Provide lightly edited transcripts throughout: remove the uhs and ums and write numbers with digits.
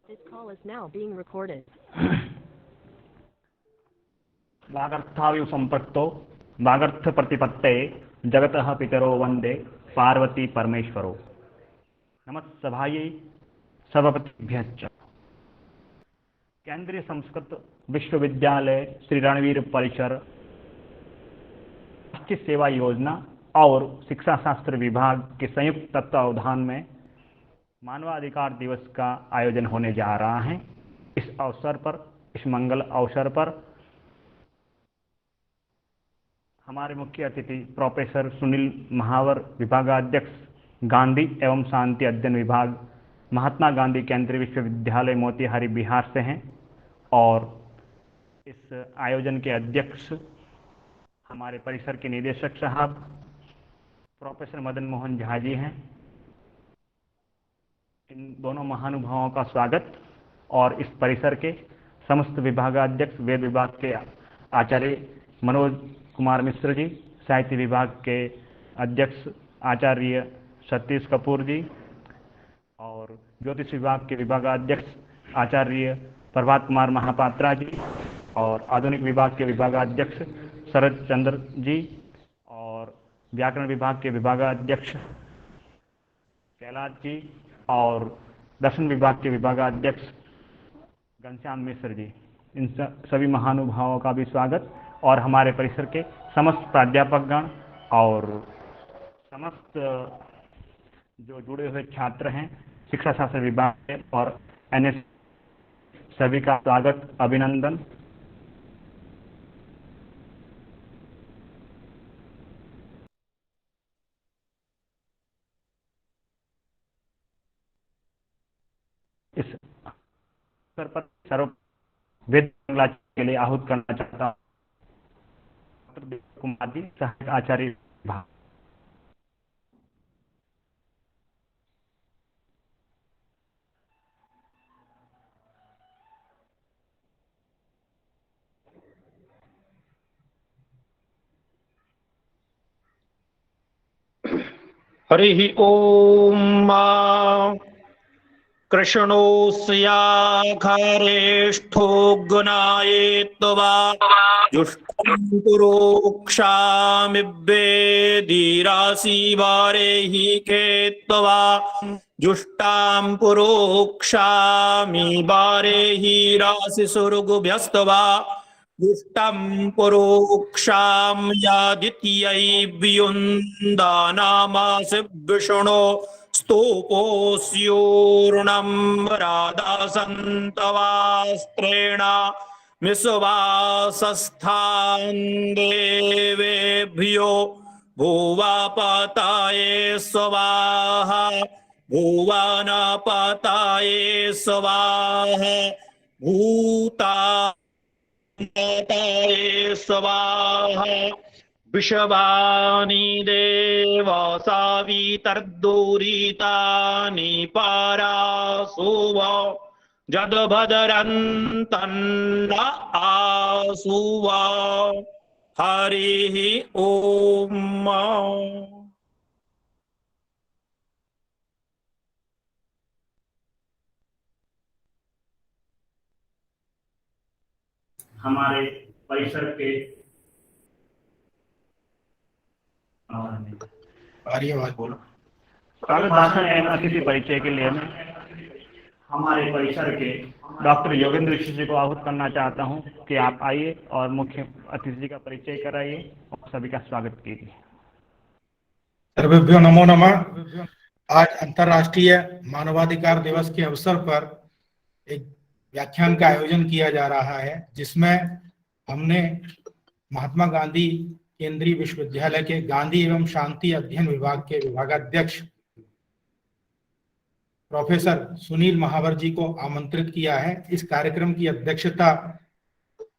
This call is now being recorded. वागर्थाविव संपृक्तो वागर्थ प्रतिपत्ते जगतः पितरो वंदे पार्वती परमेश्वरो। नमः सभायै सर्वपतिभ्यश्च। केंद्रीय संस्कृत विश्वविद्यालय श्री रणवीर परिसर राष्ट्रीय सेवा योजना और शिक्षा शास्त्र विभाग के संयुक्त तत्वावधान में मानवाधिकार दिवस का आयोजन होने जा रहा है। इस अवसर पर, इस मंगल अवसर पर हमारे मुख्य अतिथि प्रोफेसर सुनील महावर, विभागाध्यक्ष गांधी एवं शांति अध्ययन विभाग, महात्मा गांधी केंद्रीय विश्वविद्यालय मोतिहारी बिहार से हैं। और इस आयोजन के अध्यक्ष हमारे परिसर के निदेशक साहब प्रोफेसर मदन मोहन झा जी हैं। इन दोनों महानुभावों का स्वागत और इस परिसर के समस्त विभागाध्यक्ष, वेद विभाग के आचार्य मनोज कुमार मिश्र जी, साहित्य विभाग के अध्यक्ष आचार्य सतीश कपूर जी और ज्योतिष विभाग के विभागाध्यक्ष आचार्य प्रभात कुमार महापात्रा जी और आधुनिक विभाग के विभागाध्यक्ष शरद चंद्र जी और व्याकरण विभाग के विभागाध्यक्ष कैलाश जी और दर्शन विभाग के विभागाध्यक्ष घनश्याम मिश्र जी। इन सभी महानुभावों का भी स्वागत और हमारे परिसर के समस्त प्राध्यापकगण और समस्त जो जुड़े हुए छात्र हैं शिक्षा शास्त्र विभाग के और एनएस, सभी का स्वागत, अभिनंदन। इस अवसर पर सर्व वेद के लिए आहूत करना चाहता हूँ कुमार जी, सहायक आचार्य विभाग। हरि ओम। कृष्णोऽस्याघारेष्ठो गुणायेत्वा जुष्टं पुरोक्षामिवेदिराशिवारेहि खेत्वा जुष्टां पुरोक्षामिवारेहि राशिसुर्गुभ्यस्त्वा जुष्टं पुरोक्षां यादित्यै वियुन्दानामासि विष्णो स्तूपोऽस्योर्णं राधासन्तवास्त्रेण विश्वासस्थान् देवेभ्यो भुवपतये स्वाहा भुवनपतये स्वाहा भूतापतये स्वाहा विश्वानि देवा सावितर्दुरितानि परासुव जदभद्रन्तन्न आसुव। हरिः ओम। हमारे परिसर के स्वागत भाषण एवं अतिथि परिचय के लिए मैं हमारे परिसर के डॉक्टर योगेंद्र ऋषि जी को आहूत करना चाहता हूं कि आप आइए और मुख्य अतिथि जी का परिचय कराइए और सभी का स्वागत कीजिए। सर्वेभ्यो नमो नमः। आज अंतर्राष्ट्रीय मानवाधिकार दिवस के अवसर पर एक व्याख्यान का आयोजन किया जा रहा है, जिसमें हमने महात्मा गांधी केंद्रीय विश्वविद्यालय के गांधी एवं शांति अध्ययन विभाग के विभागाध्यक्ष प्रोफेसर सुनील महावर जी को आमंत्रित किया है। इस कार्यक्रम की अध्यक्षता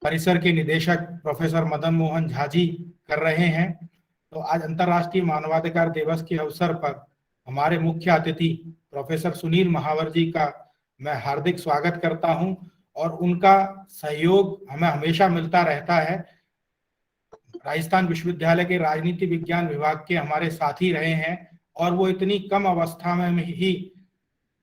परिसर के निदेशक प्रोफेसर मदन मोहन झा जी कर रहे हैं। तो आज अंतर्राष्ट्रीय मानवाधिकार दिवस के अवसर पर हमारे मुख्य अतिथि प्रोफेसर सुनील महावर जी का मैं हार्दिक स्वागत करता हूं और उनका सहयोग हमें हमेशा मिलता रहता है। राजस्थान विश्वविद्यालय के राजनीति विज्ञान विभाग के हमारे साथी रहे हैं और वो इतनी कम अवस्था में ही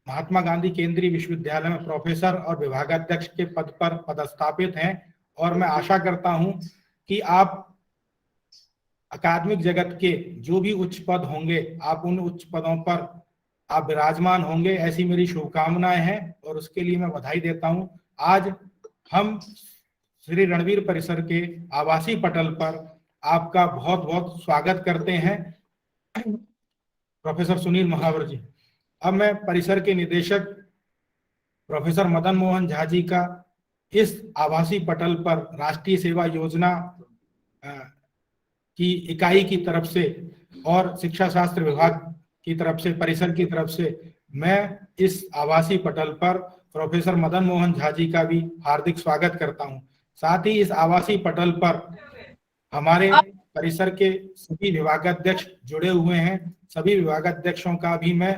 महात्मा गांधी केंद्रीय विश्वविद्यालय में प्रोफेसर और विभागाध्यक्ष के पद पर पदस्थापित हैं और मैं आशा करता हूं कि आप अकादमिक जगत के जो भी उच्च पद होंगे आप उन उच्च पदों पर आप विराजमान होंगे, ऐसी मेरी शुभकामनाएं हैं और उसके लिए मैं बधाई देता हूं। आज हम श्री रणवीर परिसर के आवासीय पटल पर आपका बहुत बहुत स्वागत करते हैं प्रोफेसर सुनील महावर जी। अब मैं परिसर के निदेशक प्रोफेसर मदन मोहन झा जी का इस आवासीय पटल पर राष्ट्रीय सेवा योजना की इकाई की तरफ से और शिक्षा शास्त्र विभाग की तरफ से, परिसर की तरफ से मैं इस आवासीय पटल पर प्रोफेसर मदन मोहन झा जी का भी हार्दिक स्वागत करता हूं। साथ ही इस आवासीय पटल पर हमारे परिसर के सभी विभागाध्यक्ष जुड़े हुए हैं। सभी विभागाध्यक्षों का भी मैं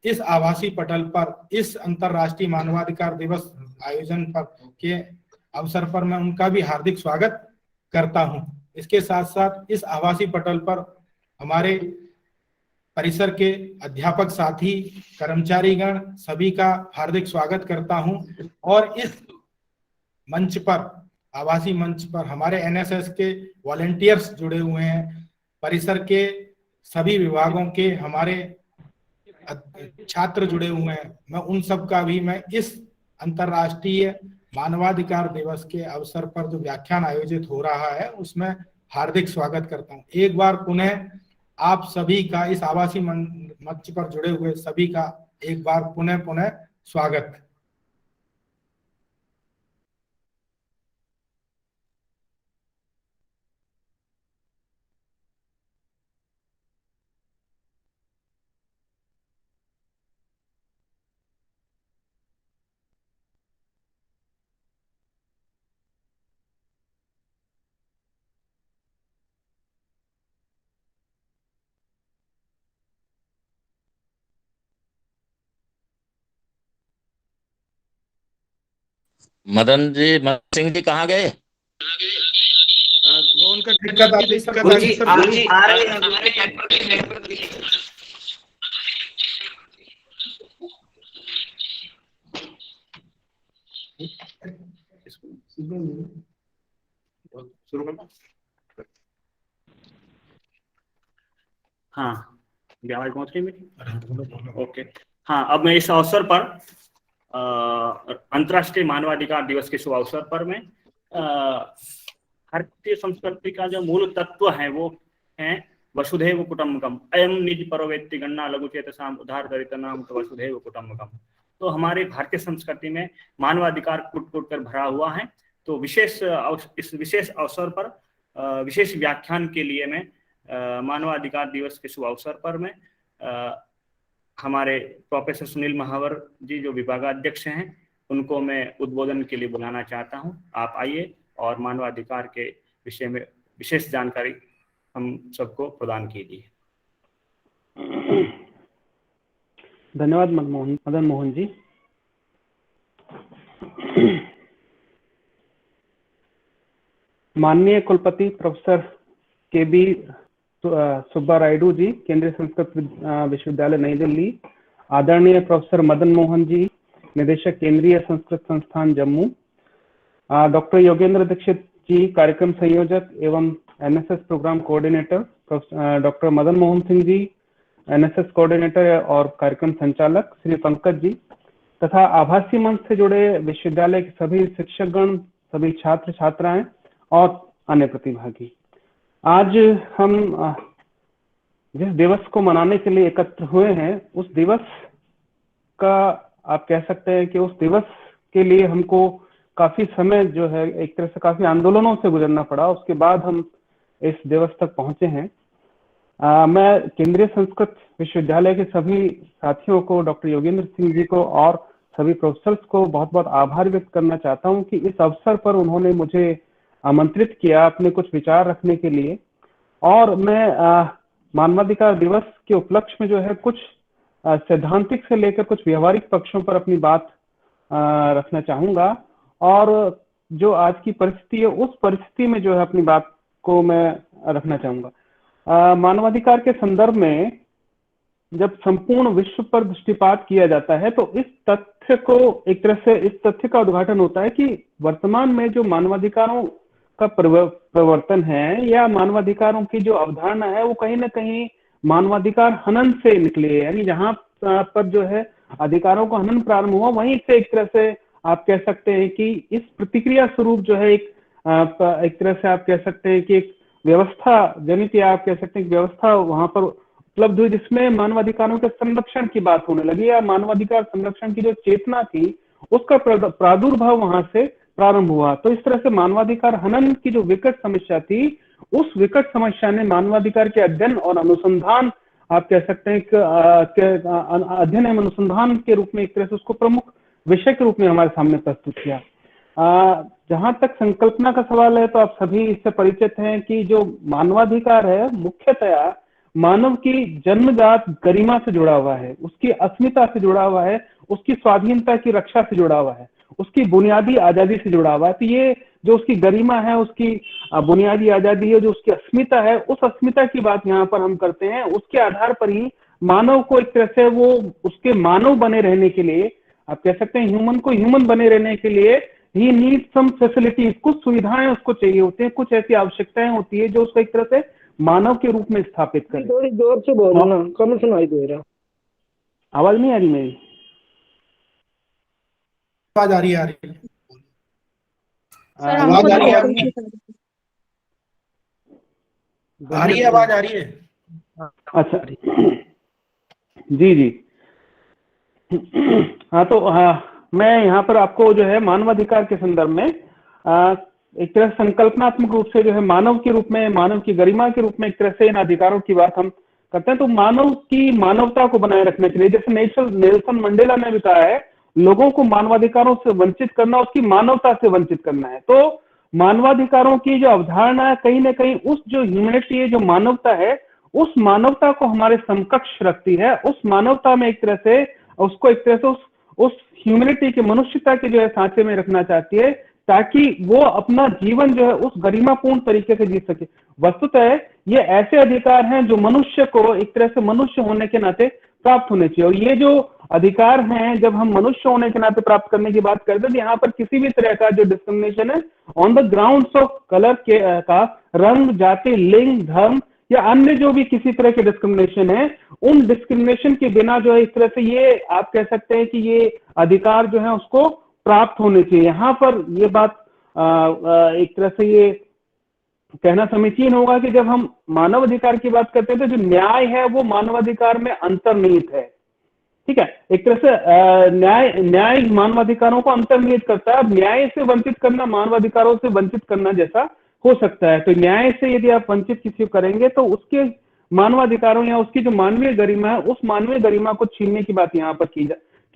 इस आवासीय पटल पर इस अंतरराष्ट्रीय मानवाधिकार दिवस आयोजन पर के अवसर पर मैं उनका भी हार्दिक स्वागत करता हूं। इसके साथ साथ इस आवासीय पटल पर हमारे परिसर के अध्यापक साथी, कर्मचारीगण सभी का हार्दिक स्वागत करता हूं। और इस मंच पर, आवासीय मंच पर हमारे एनएसएस के वॉलंटियर्स जुड़े हुए हैं, परिसर के सभी विभागों के हमारे छात्र जुड़े हुए हैं। मैं उन सब का भी मैं इस अंतरराष्ट्रीय मानवाधिकार दिवस के अवसर पर जो व्याख्यान आयोजित हो रहा है उसमें हार्दिक स्वागत करता हूं। एक बार पुनः आप सभी का, इस आवासीय मंच पर जुड़े हुए सभी का एक बार पुनः स्वागत। मदन सिंह जी कहाँ गए? फोन का दिक्कत आ रही हाँ, आवाज पहुंच गई मेरी? ओके। हाँ, अब मैं इस अवसर पर अंतर्राष्ट्रीय मानवाधिकार दिवस के शुभ अवसर पर मैं भारतीय संस्कृति का जो मूल तत्व है वो है वसुधैव कुटुंबकम, अयम निज परोवेत्ति गणना लघुचेतसाम उद्धार दरिद्रनाम वसुधैव कुटुंबकम। तो हमारे भारतीय संस्कृति में मानवाधिकार कूट कूट कर भरा हुआ है। तो इस विशेष अवसर पर विशेष व्याख्यान के लिए मैं मानवाधिकार दिवस के शुभ अवसर पर मैं हमारे प्रोफेसर सुनील महावर जी जो विभागाध्यक्ष हैं उनको मैं उद्बोधन के लिए बुलाना चाहता हूं। आप आइए और मानवाधिकार के विषय में विशेष जानकारी हम सबको प्रदान कीजिए। धन्यवाद मदन मोहन जी। माननीय कुलपति प्रोफेसर के.बी. सुब्बा रायडू जी, केंद्रीय संस्कृत विश्वविद्यालय नई दिल्ली, आदरणीय प्रोफेसर मदन मोहन जी, निदेशक केंद्रीय संस्कृत संस्थान जम्मू, डॉक्टर योगेंद्र दीक्षित जी, कार्यक्रम संयोजक एवं NSS programme coordinator, doctor Madan Mohan Singh ji, NSS coordinator और कार्यक्रम संचालक, श्री पंकज जी, तथा आभासी मंच से जुड़े विश्वविद्यालय के सभी शिक्षकगण, सभी छात्र छात्राएं और अन्य प्रतिभागी। आज हम जिस दिवस को मनाने के लिए एकत्र हुए हैं उस दिवस का आप कह सकते हैं कि उस दिवस के लिए हमको काफी समय जो है एक तरह से काफी आंदोलनों से गुजरना पड़ा, उसके बाद हम इस दिवस तक पहुंचे हैं। मैं केंद्रीय संस्कृत विश्वविद्यालय के सभी साथियों को, डॉक्टर योगेंद्र सिंह जी को और सभी प्रोफेसर्स को बहुत बहुत आभार व्यक्त करना चाहता हूं कि इस अवसर पर उन्होंने मुझे आमंत्रित किया अपने कुछ विचार रखने के लिए। और मैं मानवाधिकार दिवस के उपलक्ष्य में जो है कुछ सैद्धांतिक से लेकर कुछ व्यवहारिक पक्षों पर अपनी बात रखना चाहूंगा और जो आज की परिस्थिति है उस परिस्थिति में जो है अपनी बात को मैं रखना चाहूंगा। मानवाधिकार के संदर्भ में जब संपूर्ण विश्व पर दृष्टिपात किया जाता है तो इस तथ्य को एक तरह से इस तथ्य का उद्घाटन होता है कि वर्तमान में जो मानवाधिकारों का प्रवर्तन है या मानवाधिकारों की जो अवधारणा है वो कहीं ना कहीं मानवाधिकार हनन से निकली है। यानी जहां पर जो है अधिकारों का हनन प्रारंभ हुआ वहीं से एक तरह से आप कह सकते हैं कि इस प्रतिक्रिया स्वरूप जो है एक तरह से आप कह सकते हैं कि एक व्यवस्था जनित या आप कह सकते हैं कि व्यवस्था वहां पर उपलब्ध हुई जिसमें मानवाधिकारों के संरक्षण की बात होने लगी या मानवाधिकार संरक्षण की जो चेतना थी उसका प्रादुर्भाव वहां से प्रारंभ हुआ। तो इस तरह से मानवाधिकार हनन की जो विकट समस्या थी उस विकट समस्या ने मानवाधिकार के अध्ययन और अनुसंधान आप कह सकते हैं कि अध्ययन एवं अनुसंधान के रूप में एक तरह से उसको प्रमुख विषय के रूप में हमारे सामने प्रस्तुत किया। जहां तक संकल्पना का सवाल है तो आप सभी इससे परिचित हैं कि जो मानवाधिकार है मुख्यतया मानव की जन्मजात गरिमा से जुड़ा हुआ है, उसकी अस्मिता से जुड़ा हुआ है, उसकी स्वाधीनता की रक्षा से जुड़ा हुआ है, उसकी बुनियादी आजादी से जुड़ा हुआ है। तो ये जो उसकी गरिमा है, उसकी बुनियादी आजादी है, जो उसकी अस्मिता है, उस अस्मिता की बात यहाँ पर हम करते हैं। उसके आधार पर ही मानव को एक तरह से वो उसके मानव बने रहने के लिए आप कह सकते हैं ह्यूमन को ह्यूमन बने रहने के लिए ही नीड सम फैसिलिटीज, कुछ सुविधाएं उसको चाहिए होती है, कुछ ऐसी आवश्यकताएं होती है जो उसको एक तरह से मानव के रूप में स्थापित करे। थोड़ी जोर से बोलो ना, कम सुनाई दे रहा। आवाज नहीं आ रही मेरी? आवाज आ रही है, आवाज आ रही है, आवाज आ रही है। अच्छा जी जी हाँ, तो मैं यहाँ पर आपको जो है मानवाधिकार के संदर्भ में एक तरह संकल्पनात्मक रूप से जो है मानव के रूप में, मानव की गरिमा के रूप में एक तरह से इन अधिकारों की बात हम करते हैं। तो मानव की मानवता को बनाए रखने के लिए, जैसे नेल्सन मंडेला ने भी कहा है, लोगों को मानवाधिकारों से वंचित करना उसकी मानवता से वंचित करना है। तो मानवाधिकारों की जो अवधारणा है कहीं ना कहीं उस जो ह्यूमैनिटी है, जो मानवता है, उस मानवता को हमारे समकक्ष रखती है। उस मानवता में एक तरह से उसको एक तरह से उस ह्यूमैनिटी के, मनुष्यता के जो है सांचे में रखना चाहती है ताकि वो अपना जीवन जो है उस गरिमापूर्ण तरीके से जी सके। वस्तुतः ये ऐसे अधिकार हैं जो मनुष्य को एक तरह से मनुष्य होने के नाते प्राप्त होने चाहिए। और ये जो अधिकार हैं जब हम मनुष्य होने के नाते प्राप्त करने की बात करते हैं तो यहाँ पर किसी भी तरह का जो डिस्क्रिमिनेशन है on the grounds of colour के का, रंग, जाति, लिंग, धर्म या अन्य जो भी किसी तरह के डिस्क्रिमिनेशन है, उन डिस्क्रिमिनेशन के बिना जो है इस तरह से ये आप कह सकते हैं कि ये अधिकार जो है उसको प्राप्त होने चाहिए। यहाँ पर ये बात एक तरह से ये कहना समीचीन होगा कि जब हम मानवाधिकार की बात करते हैं तो जो न्याय है वो मानवाधिकार में अंतर्निहित है। ठीक है, एक तरह से न्याय मानवाधिकारों को अंतर्निहित करता है। अब न्याय से वंचित करना मानवाधिकारों से वंचित करना जैसा हो सकता है। तो न्याय से यदि आप वंचित किसी को करेंगे तो उसके मानवाधिकारों या उसकी जो मानवीय गरिमा है उस मानवीय गरिमा को छीनने की बात यहाँ पर की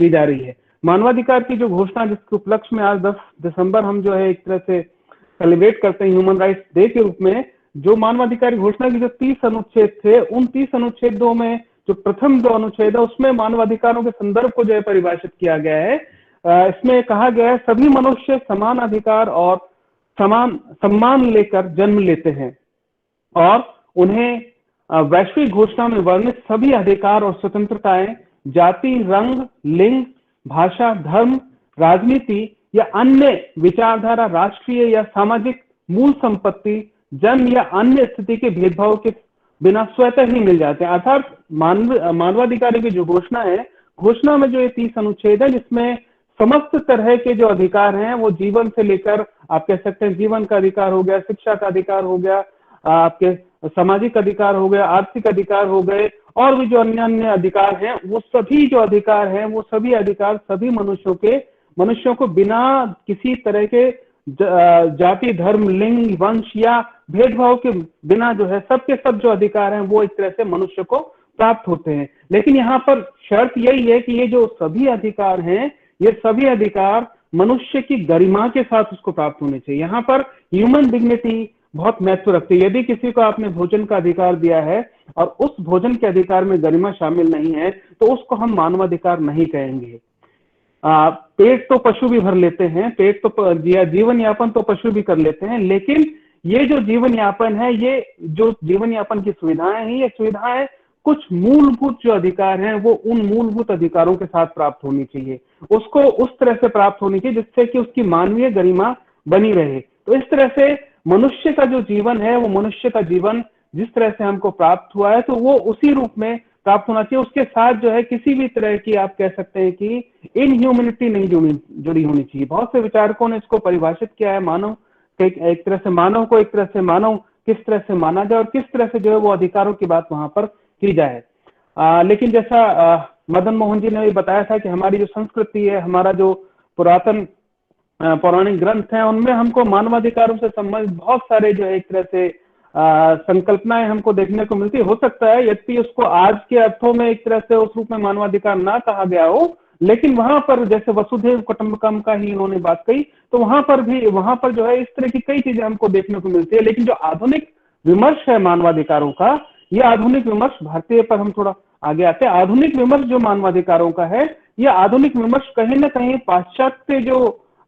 जा रही है। मानवाधिकार की जो घोषणा जिसके उपलक्ष्य में आज 10 दिसंबर हम जो है एक तरह से सेलिब्रेट करते हैं ह्यूमन राइट्स डे के रूप में, जो मानवाधिकार घोषणा की जो 30 अनुच्छेद थे, उन 30 अनुच्छेदों में जो प्रथम जो अनुच्छेद है उसमें मानवाधिकारों के संदर्भ को जो है परिभाषित किया गया है। इसमें कहा गया है सभी मनुष्य समान अधिकार और समान सम्मान लेकर जन्म लेते हैं और उन्हें वैश्विक घोषणा में वर्णित सभी अधिकार और स्वतंत्रताएं जाति, रंग, लिंग, भाषा, धर्म, राजनीति या अन्य विचारधारा, राष्ट्रीय या सामाजिक मूल संपत्ति, जन्म या अन्य स्थिति के भेदभाव के बिना स्वतः ही मिल जाते हैं। अर्थात मानवाधिकार की जो घोषणा है, घोषणा में जो ये 30 अनुच्छेद है जिसमें समस्त तरह के जो अधिकार हैं वो जीवन से लेकर आप कह सकते हैं जीवन का अधिकार हो गया, शिक्षा का अधिकार हो गया, आपके सामाजिक अधिकार हो गया, आर्थिक अधिकार हो गए और भी जो अन्य अधिकार हैं, वो सभी जो अधिकार हैं वो सभी अधिकार सभी मनुष्यों को बिना किसी तरह के जाति, धर्म, लिंग, वंश या भेदभाव के बिना जो है सबके सब जो अधिकार हैं वो एक तरह से मनुष्य को प्राप्त होते हैं। लेकिन यहाँ पर शर्त यही है कि ये जो सभी अधिकार हैं ये सभी अधिकार मनुष्य की गरिमा के साथ उसको प्राप्त होने चाहिए। यहाँ पर ह्यूमन डिग्निटी बहुत महत्व रखती है। यदि किसी को आपने भोजन का अधिकार दिया है और उस भोजन के अधिकार में गरिमा शामिल नहीं है तो उसको हम मानवाधिकार नहीं कहेंगे। पेट तो पशु भी भर लेते हैं, पेट तो जीवन यापन तो पशु भी कर लेते हैं, लेकिन ये जो जीवन यापन है, ये जो जीवन यापन की सुविधाएं हैं, ये सुविधाएं कुछ मूलभूत जो अधिकार हैं वो उन मूलभूत अधिकारों के साथ प्राप्त होनी चाहिए, उसको उस तरह से प्राप्त होनी चाहिए जिससे कि उसकी मानवीय गरिमा बनी रहे। तो इस तरह से मनुष्य का जो जीवन है वो मनुष्य का जीवन जिस तरह से हमको प्राप्त हुआ है तो वो उसी रूप में प्राप्त होना चाहिए। उसके साथ जो है किसी भी तरह की आप कह सकते हैं कि इनह्यूमैनिटी नहीं जुड़ी होनी चाहिए। बहुत से विचारकों ने इसको परिभाषित किया है, मानव एक तरह से मानव को एक तरह से मानव किस तरह से माना जाए और किस तरह से जो है वो अधिकारों की बात वहां पर की जाए। लेकिन जैसा मदन मोहन जी ने भी बताया था कि हमारी जो संस्कृति है, हमारा जो पुरातन पौराणिक ग्रंथ हैं, उनमें हमको मानवाधिकारों से संबंधित बहुत सारे जो है एक तरह से संकल्पनाएं हमको देखने को मिलती। हो सकता है यद्यपि उसको आज के अर्थों में एक तरह से उस रूप में मानवाधिकार ना कहा गया हो, लेकिन वहां पर जैसे वसुधैव कुटुंबकम का ही इन्होंने बात कही, तो वहां पर जो है इस तरह की कई चीजें हमको देखने को मिलती है। लेकिन जो आधुनिक विमर्श है मानवाधिकारों का, ये आधुनिक विमर्श, भारतीय पर हम थोड़ा आगे आते हैं, आधुनिक विमर्श जो मानवाधिकारों का है, ये आधुनिक विमर्श कहीं ना कहीं पाश्चात्य जो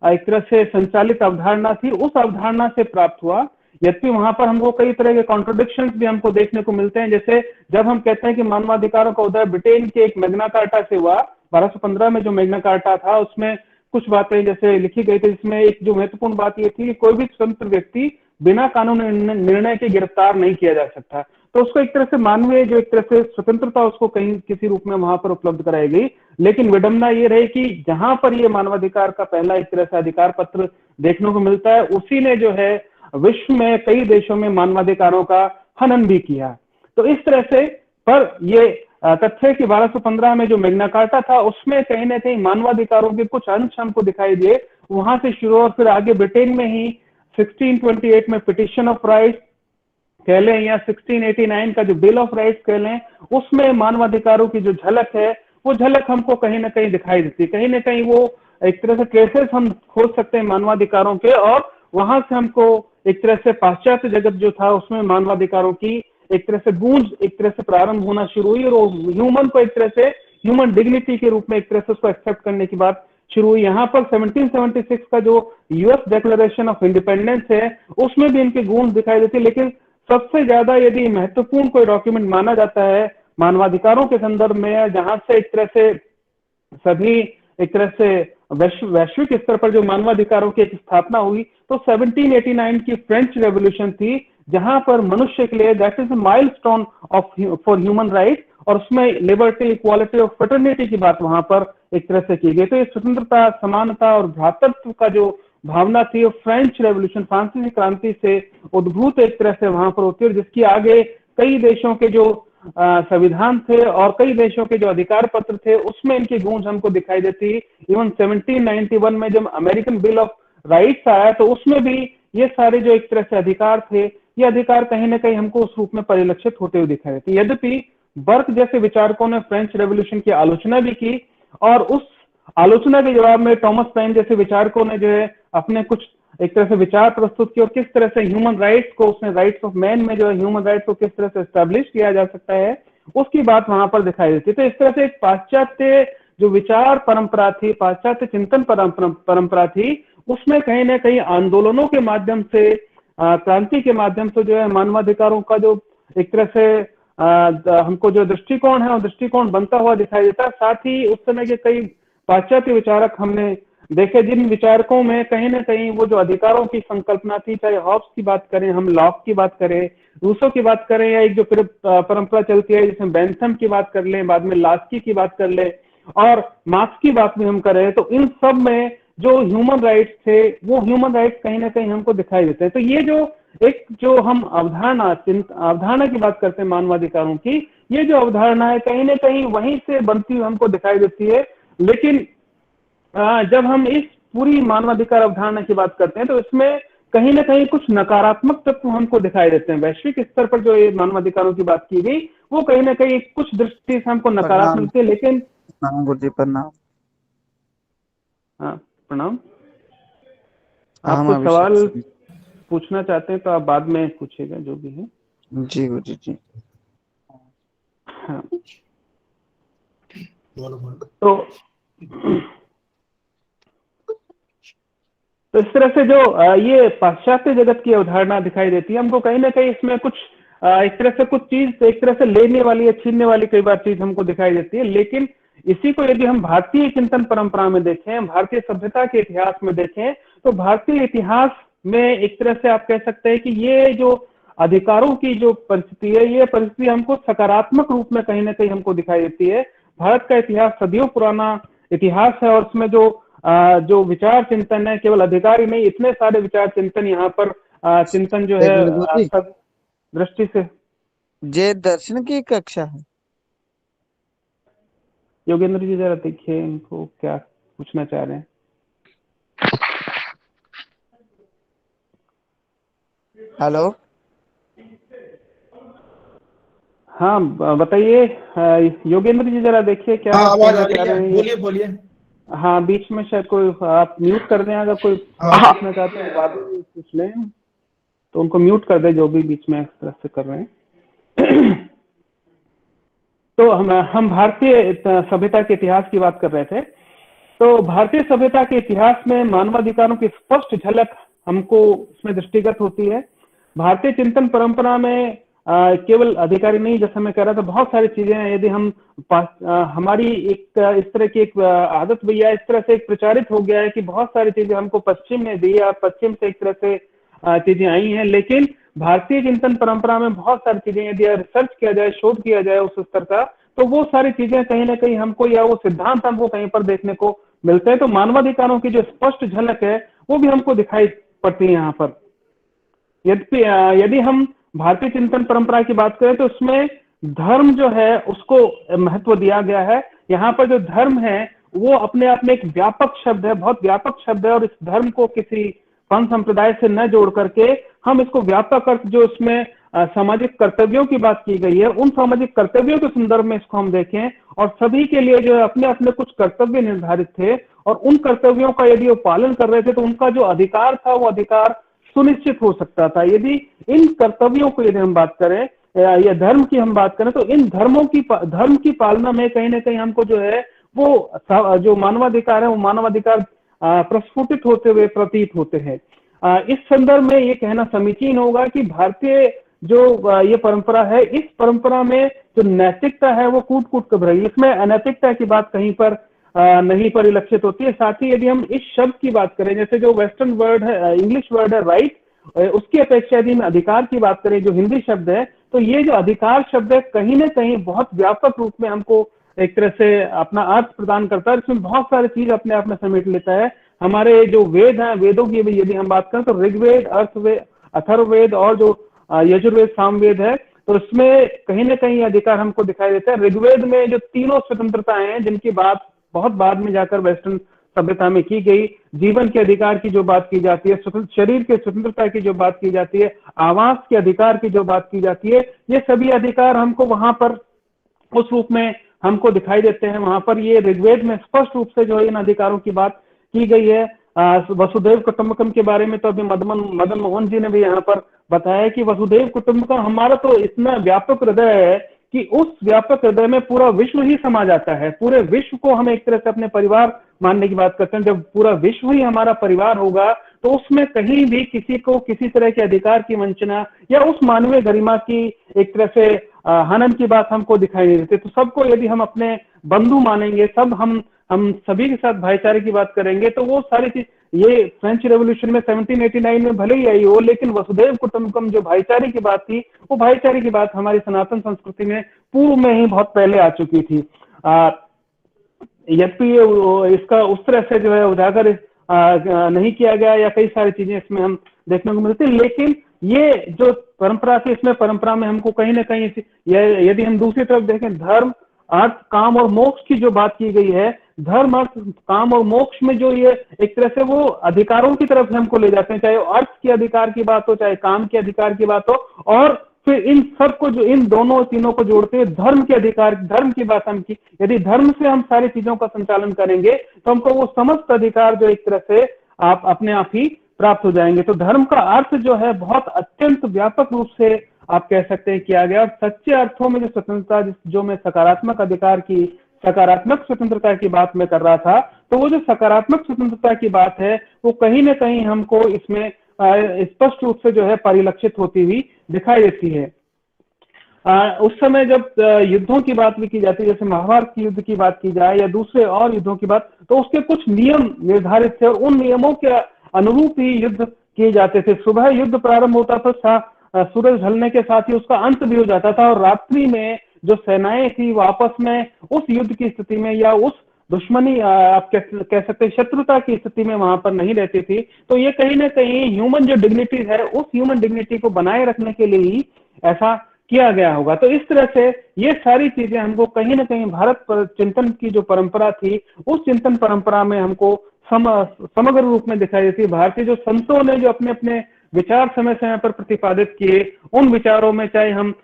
एक तरह से संचालित अवधारणा थी उस अवधारणा से प्राप्त हुआ। यद्यपि वहां पर हमको कई तरह के कॉन्ट्रोडिक्शंस भी हमको देखने को मिलते हैं। जैसे जब हम कहते हैं कि मानवाधिकारों का उदय ब्रिटेन के एक मैग्ना कार्टा से हुआ, 1215 में जो मैग्ना कार्टा था उसमें कुछ बातें जैसे लिखी गई थी, जिसमें एक जो महत्वपूर्ण बात ये थी कि कोई भी स्वतंत्र व्यक्ति बिना कानूनी निर्णय के गिरफ्तार नहीं किया जा सकता। तो उसको एक तरह से मानवीय जो एक तरह से स्वतंत्रता उसको कहीं किसी रूप में वहां पर उपलब्ध कराई गई। लेकिन विडंबना ये रही कि जहां पर ये मानवाधिकार का पहला एक तरह से अधिकार पत्र देखने को मिलता है, उसी ने जो है विश्व में कई देशों में मानवाधिकारों का हनन भी किया। तो इस तरह से पर ये तथ्य कि 1215 में जो मैग्ना कार्टा था उसमें कहीं ना कहीं मानवाधिकारों के कुछ अंश हमको दिखाई दिए, वहां से शुरू और फिर आगे ब्रिटेन में ही 1628 में पिटिशन ऑफ राइट्स कह लें या 1689 का जो बिल ऑफ राइट्स कह लें, उसमें मानवाधिकारों की जो झलक है वो झलक हमको कहीं ना कहीं दिखाई देती है। कहीं ना कहीं वो एक तरह से ट्रेसेस हम खोज सकते हैं मानवाधिकारों के, और वहां से हमको एक तरह से पाश्चात्य जगत जो था उसमें मानवाधिकारों की एक तरह से गूंज एक तरह से प्रारंभ होना शुरू हुई और ह्यूमन को एक तरह से ह्यूमन डिग्निटी के रूप में एक तरह से उसको एक्सेप्ट करने की बात शुरू हुई। यहाँ पर 1776 का जो यूएस डिक्लेरेशन ऑफ इंडिपेंडेंस है उसमें भी इनकी गूंज दिखाई देती है। लेकिन सबसे ज्यादा यदि महत्वपूर्ण कोई डॉक्यूमेंट माना जाता है मानवाधिकारों के संदर्भ में, जहां से एक तरह से सभी एक तरह से वैश्विक स्तर पर जो मानवाधिकारों की एक स्थापना हुई, तो 1789 की फ्रेंच रेवोल्यूशन थी, जहां पर मनुष्य के लिए that is a milestone of for human right, और उसमें लिबर्टी, इक्वालिटी और फ्रेटर्निटी की बात वहां पर एक तरह से की गई। तो ये स्वतंत्रता, समानता और भ्रातृत्व का जो भावना थी वो फ्रेंच रेवोल्यूशन, फ्रांसीसी क्रांति से उद्भूत एक तरह से वहां पर होती है, जिसकी आगे कई देशों के जो संविधान थे और कई देशों के जो अधिकार पत्र थे उसमें इनकी गूंज हमको दिखाई देती। इवन 1791 में जब अमेरिकन बिल ऑफ राइट्स आया तो उसमें भी ये सारे जो एक तरह से अधिकार थे, ये अधिकार कहीं ना कहीं हमको उस रूप में परिलक्षित होते हुए दिखाई देते। यद्यपि बर्क जैसे विचारकों ने फ्रेंच रेवोल्यूशन की आलोचना भी की, और उस आलोचना के जवाब में टॉमस पेन जैसे विचारकों ने जो है अपने कुछ एक तरह से विचार प्रस्तुत किए और किस तरह से ह्यूमन राइट्स को, उसने राइट्स ऑफ मैन में जो है ह्यूमन राइट्स को किस तरह से एस्टैब्लिश किया जा सकता है, उसकी बात वहां पर दिखाई देती है। तो इस तरह से एक पाश्चात्य जो विचार परंपरा थी, पाश्चात्य चिंतन परंपरा थी, उसमें कहीं ना कहीं आंदोलनों के माध्यम से, क्रांति के माध्यम से जो है मानवाधिकारों का जो एक तरह से हमको जो दृष्टिकोण है वो दृष्टिकोण बनता हुआ दिखाई देता है। साथ ही उस समय के कई पाश्चात्य विचारक हमने देखे, जिन विचारकों में कहीं ना कहीं वो जो अधिकारों की संकल्पना थी, चाहे हॉब्स की बात करें, हम लॉक की बात करें, रूसो की बात करें, या एक जो परंपरा चलती है जिसमें बेंथम की बात कर लें, बाद में लास्की की बात कर लें और मार्क्स की बात भी हम करें, तो इन सब में जो ह्यूमन राइट्स थे वो ह्यूमन राइट्स कहीं ना कहीं हमको दिखाई देते हैं। तो ये जो हम अवधारणा की बात करते हैं मानवाधिकारों की, ये जो अवधारणा है कहीं ना कहीं वहीं से बनती हुई हमको दिखाई देती है। लेकिन जब हम इस पूरी मानवाधिकार अवधारणा की बात करते हैं तो इसमें कहीं ना कहीं कुछ नकारात्मक तत्व हमको दिखाई देते हैं। वैश्विक स्तर पर जो ये मानवाधिकारों की बात की गई वो कहीं ना कहीं कुछ दृष्टि से हमको नकारात्मक मिलते हैं। लेकिन गुरु जी प्रणाम। हाँ प्रणाम। आप कुछ सवाल पूछना चाहते हैं तो आप बाद में पूछिएगा जो भी है। जी गुरु जी। हाँ तो इस तरह से जो ये पाश्चात्य जगत की अवधारणा दिखाई देती है, हमको कहीं ना कहीं इसमें कुछ एक तरह से कुछ चीज एक तरह से लेने वाली या छीनने वाली कई बार चीज हमको दिखाई देती है। लेकिन इसी को यदि हम भारतीय चिंतन परंपरा में देखें, भारतीय सभ्यता के इतिहास में देखें, तो भारतीय इतिहास में एक तरह से आप कह सकते हैं कि ये जो अधिकारों की जो परिस्थिति है, ये परिस्थिति हमको सकारात्मक रूप में कहीं ना कहीं हमको दिखाई देती है। भारत का इतिहास सदियों पुराना इतिहास है, और उसमें जो विचार चिंतन है, केवल अधिकारी नहीं, इतने सारे विचार चिंतन यहाँ पर चिंतन जो है सब दृष्टि से। ये दर्शन की कक्षा है। योगेंद्र जी जरा देखिए इनको क्या पूछना चाह रहे हैं। हेलो, हाँ बताइए योगेंद्र जी जरा देखिए क्या हाँ, आवाज आ कहना चाह रही है, रहे हैं। बोलिए बोलिए। हाँ, बीच में शायद कोई आप म्यूट कर दें, अगर कोई पूछना चाहते हैं बाद में पूछ लें तो उनको म्यूट कर दें जो भी बीच में इस तरह से कर रहे हैं। तो हम भारतीय सभ्यता के इतिहास की बात कर रहे थे। तो भारतीय सभ्यता के इतिहास में मानवाधिकारों की स्पष्ट झलक हमको उसमें दृष्टिगत होती है। भारतीय चिंतन परंपरा में केवल अधिकारी नहीं, जैसा मैं कह रहा था, बहुत सारी चीजें हैं। यदि हम हमारी एक इस तरह की एक आदत भैया इस तरह से एक प्रचारित हो गया है कि बहुत सारी चीजें हमको पश्चिम ने दी है, पश्चिम से एक तरह से चीजें आई हैं। लेकिन भारतीय चिंतन परंपरा में बहुत सारी चीजें यदि रिसर्च किया जाए, शोध किया जाए उस स्तर का, तो वो सारी चीजें कहीं ना कहीं हमको, या वो सिद्धांत हमको कहीं पर देखने को मिलते हैं। तो मानवाधिकारों की जो स्पष्ट झलक है वो भी हमको दिखाई पड़ती है यहाँ पर। यदि हम भारतीय चिंतन परंपरा की बात करें तो उसमें धर्म जो है उसको महत्व दिया गया है। यहाँ पर जो धर्म है वो अपने आप में एक व्यापक शब्द है, बहुत व्यापक शब्द है, और इस धर्म को किसी पंथ संप्रदाय से न जोड़ करके हम इसको व्यापक अर्थ जो इसमें सामाजिक कर्तव्यों की बात की गई है, उन सामाजिक कर्तव्यों के संदर्भ में इसको हम देखें, और सभी के लिए जो है अपने अपने कुछ कर्तव्य निर्धारित थे, और उन कर्तव्यों का यदि वो पालन कर रहे थे तो उनका जो अधिकार था वो अधिकार सुनिश्चित हो सकता था। यदि इन कर्तव्यों को यदि हम बात करें या धर्म की हम बात करें, तो इन धर्म की पालना में कहीं ना कहीं हमको जो है वो जो मानवाधिकार है वो मानवाधिकार प्रस्फुटित होते हुए प्रतीत होते हैं। इस संदर्भ में ये कहना समीचीन होगा कि भारतीय जो ये परंपरा है, इस परंपरा में जो नैतिकता है वो कूट कूट कर भरी, इसमें अनैतिकता की बात कहीं पर नहीं परिलक्षित होती है। साथ ही यदि हम इस शब्द की बात करें, जैसे जो वेस्टर्न वर्ड है, इंग्लिश वर्ड है राइट, उसकी अपेक्षा यदि हम अधिकार की बात करें जो हिंदी शब्द है, तो ये जो अधिकार शब्द है कहीं ना कहीं बहुत व्यापक रूप में हमको एक तरह से अपना अर्थ प्रदान करता है। इसमें बहुत सारी चीज अपने आप में समेट लेता है। हमारे जो वेद हैं, वेदों की भी यदि हम बात करें तो ऋग्वेद, अर्थवेद, अथर्ववेद और जो यजुर्वेद, सामवेद है, तो इसमें कहीं ना कहीं अधिकार हमको दिखाई देता है। ऋग्वेद में जो तीनों स्वतंत्रताएं हैं जिनकी बात बहुत बाद में जाकर वेस्टर्न सभ्यता में की गई, जीवन के अधिकार की जो बात की जाती है, शरीर के स्वतंत्रता की जो बात की जाती है, आवास के अधिकार की जो बात की जाती है, ये सभी अधिकार हमको वहां पर उस रूप में हमको दिखाई देते हैं। वहां पर ये ऋग्वेद में स्पष्ट रूप से जो इन अधिकारों की बात की गई है। वसुधैव कुटुंबकम के बारे में तो अभी मदन मोहन जी ने भी यहाँ पर बताया कि वसुधैव कुटुंबकम हमारा तो इतना व्यापक हृदय है कि उस व्यापक हृदय में पूरा विश्व ही समा जाता है। पूरे विश्व को हम एक तरह से अपने परिवार मानने की बात करते हैं। जब पूरा विश्व ही हमारा परिवार होगा तो उसमें कहीं भी किसी को किसी तरह के अधिकार की वंचना या उस मानवीय गरिमा की एक तरह से हनन की बात हमको दिखाई नहीं देती। तो सबको यदि हम अपने बंधु मानेंगे, सब हम सभी के साथ भाईचारे की बात करेंगे, तो वो सारी चीज ये फ्रेंच रेवोल्यूशन में 1789 में भले ही आई हो, लेकिन वसुधैव कुटुंबकम जो भाईचारे की बात थी, वो भाईचारे की बात हमारी सनातन संस्कृति में पूर्व में ही बहुत पहले आ चुकी थी। यद्यपि इसका उस तरह से जो है उजागर नहीं किया गया, या कई सारी चीजें इसमें हम देखने को मिलती, लेकिन ये जो परंपरा थी, इसमें परंपरा में हमको कहीं ना कहीं यदि हम दूसरी तरफ देखें, धर्म, अर्थ, काम और मोक्ष की जो बात की गई है, धर्म, अर्थ, काम और मोक्ष में जो ये एक तरह से वो अधिकारों की तरफ हमको ले जाते हैं, चाहे वो अर्थ के अधिकार की बात हो, चाहे काम के अधिकार की बात हो, और फिर इन सबको जो इन दोनों तीनों को जोड़ते हुए धर्म के अधिकार, धर्म की बात हम की। यदि धर्म से हम सारी चीजों का संचालन करेंगे तो हमको वो समस्त अधिकार जो एक तरह से आप अपने आप ही प्राप्त हो जाएंगे। तो धर्म का अर्थ जो है बहुत अत्यंत व्यापक रूप से आप कह सकते हैं किया गया। और सच्चे अर्थों में जो स्वतंत्रता, जो मैं सकारात्मक अधिकार की, सकारात्मक स्वतंत्रता की बात मैं कर रहा था, तो वो जो सकारात्मक स्वतंत्रता की बात है वो कहीं ना कहीं हमको इसमें स्पष्ट रूप से जो है परिलक्षित होती हुई दिखाई देती है। उस समय जब युद्धों की बात भी की जाती है, जैसे महाभारत की युद्ध की बात की जाए या दूसरे और युद्धों की बात, तो उसके कुछ नियम निर्धारित थे और उन नियमों के अनुरूप ही युद्ध किए जाते थे। सुबह युद्ध प्रारंभ होता था, सूरज ढलने के साथ ही उसका अंत भी हो जाता था, और रात्रि में जो सेनाएं थी वो आपस में उस युद्ध की स्थिति में या उस दुश्मनी, आप कह सकते हैं शत्रुता की स्थिति में वहां पर नहीं रहती थी। तो ये कहीं ना कहीं ह्यूमन जो डिग्निटी है, उस ह्यूमन डिग्निटी को बनाए रखने के लिए ही ऐसा किया गया होगा। तो इस तरह से ये सारी चीजें हमको कहीं ना कहीं भारत पर चिंतन की जो परंपरा थी, उस चिंतन परंपरा में हमको समग्र रूप में दिखाई देती है। भारतीय जो संतों ने जो अपने अपने विचार समय समय पर प्रतिपादित किए, उन विचारों में चाहे हम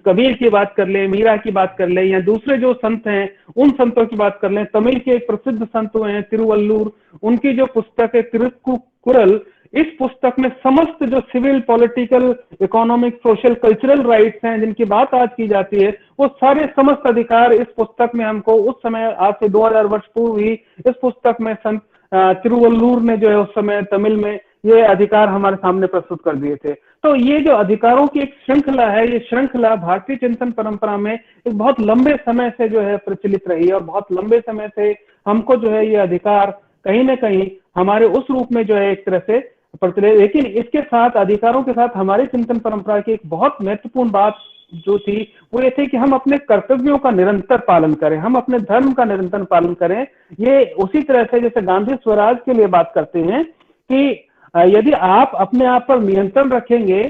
कबीर की बात कर लें, मीरा की बात कर लें, या दूसरे जो संत हैं उन संतों की बात कर लें, तमिल के एक प्रसिद्ध संत हैं तिरुवल्लूर, उनकी जो पुस्तक है तिरुक्कुरल, इस पुस्तक में समस्त जो civil, political, economic, social, cultural rights हैं जिनकी बात आज की जाती है, वो सारे समस्त अधिकार इस पुस्तक में हमको उस समय, आज से 2000 वर्ष पूर्व ही इस पुस्तक में संत तिरुवल्लूर ने जो है उस समय तमिल में ये अधिकार हमारे सामने प्रस्तुत कर दिए थे। तो ये जो अधिकारों की एक श्रृंखला है, ये श्रृंखला भारतीय चिंतन परंपरा में एक बहुत लंबे समय से जो है प्रचलित रही है, और बहुत लंबे समय से हमको जो है ये अधिकार कहीं ना कहीं हमारे उस रूप में जो है एक तरह से प्रचलित। लेकिन इसके साथ, अधिकारों के साथ, हमारे चिंतन परंपरा की एक बहुत महत्वपूर्ण बात जो थी वो ये थी कि हम अपने कर्तव्यों का निरंतर पालन करें, हम अपने धर्म का निरंतर पालन करें। ये उसी तरह से जैसे गांधी स्वराज के लिए बात करते हैं कि यदि आप अपने आप पर नियंत्रण रखेंगे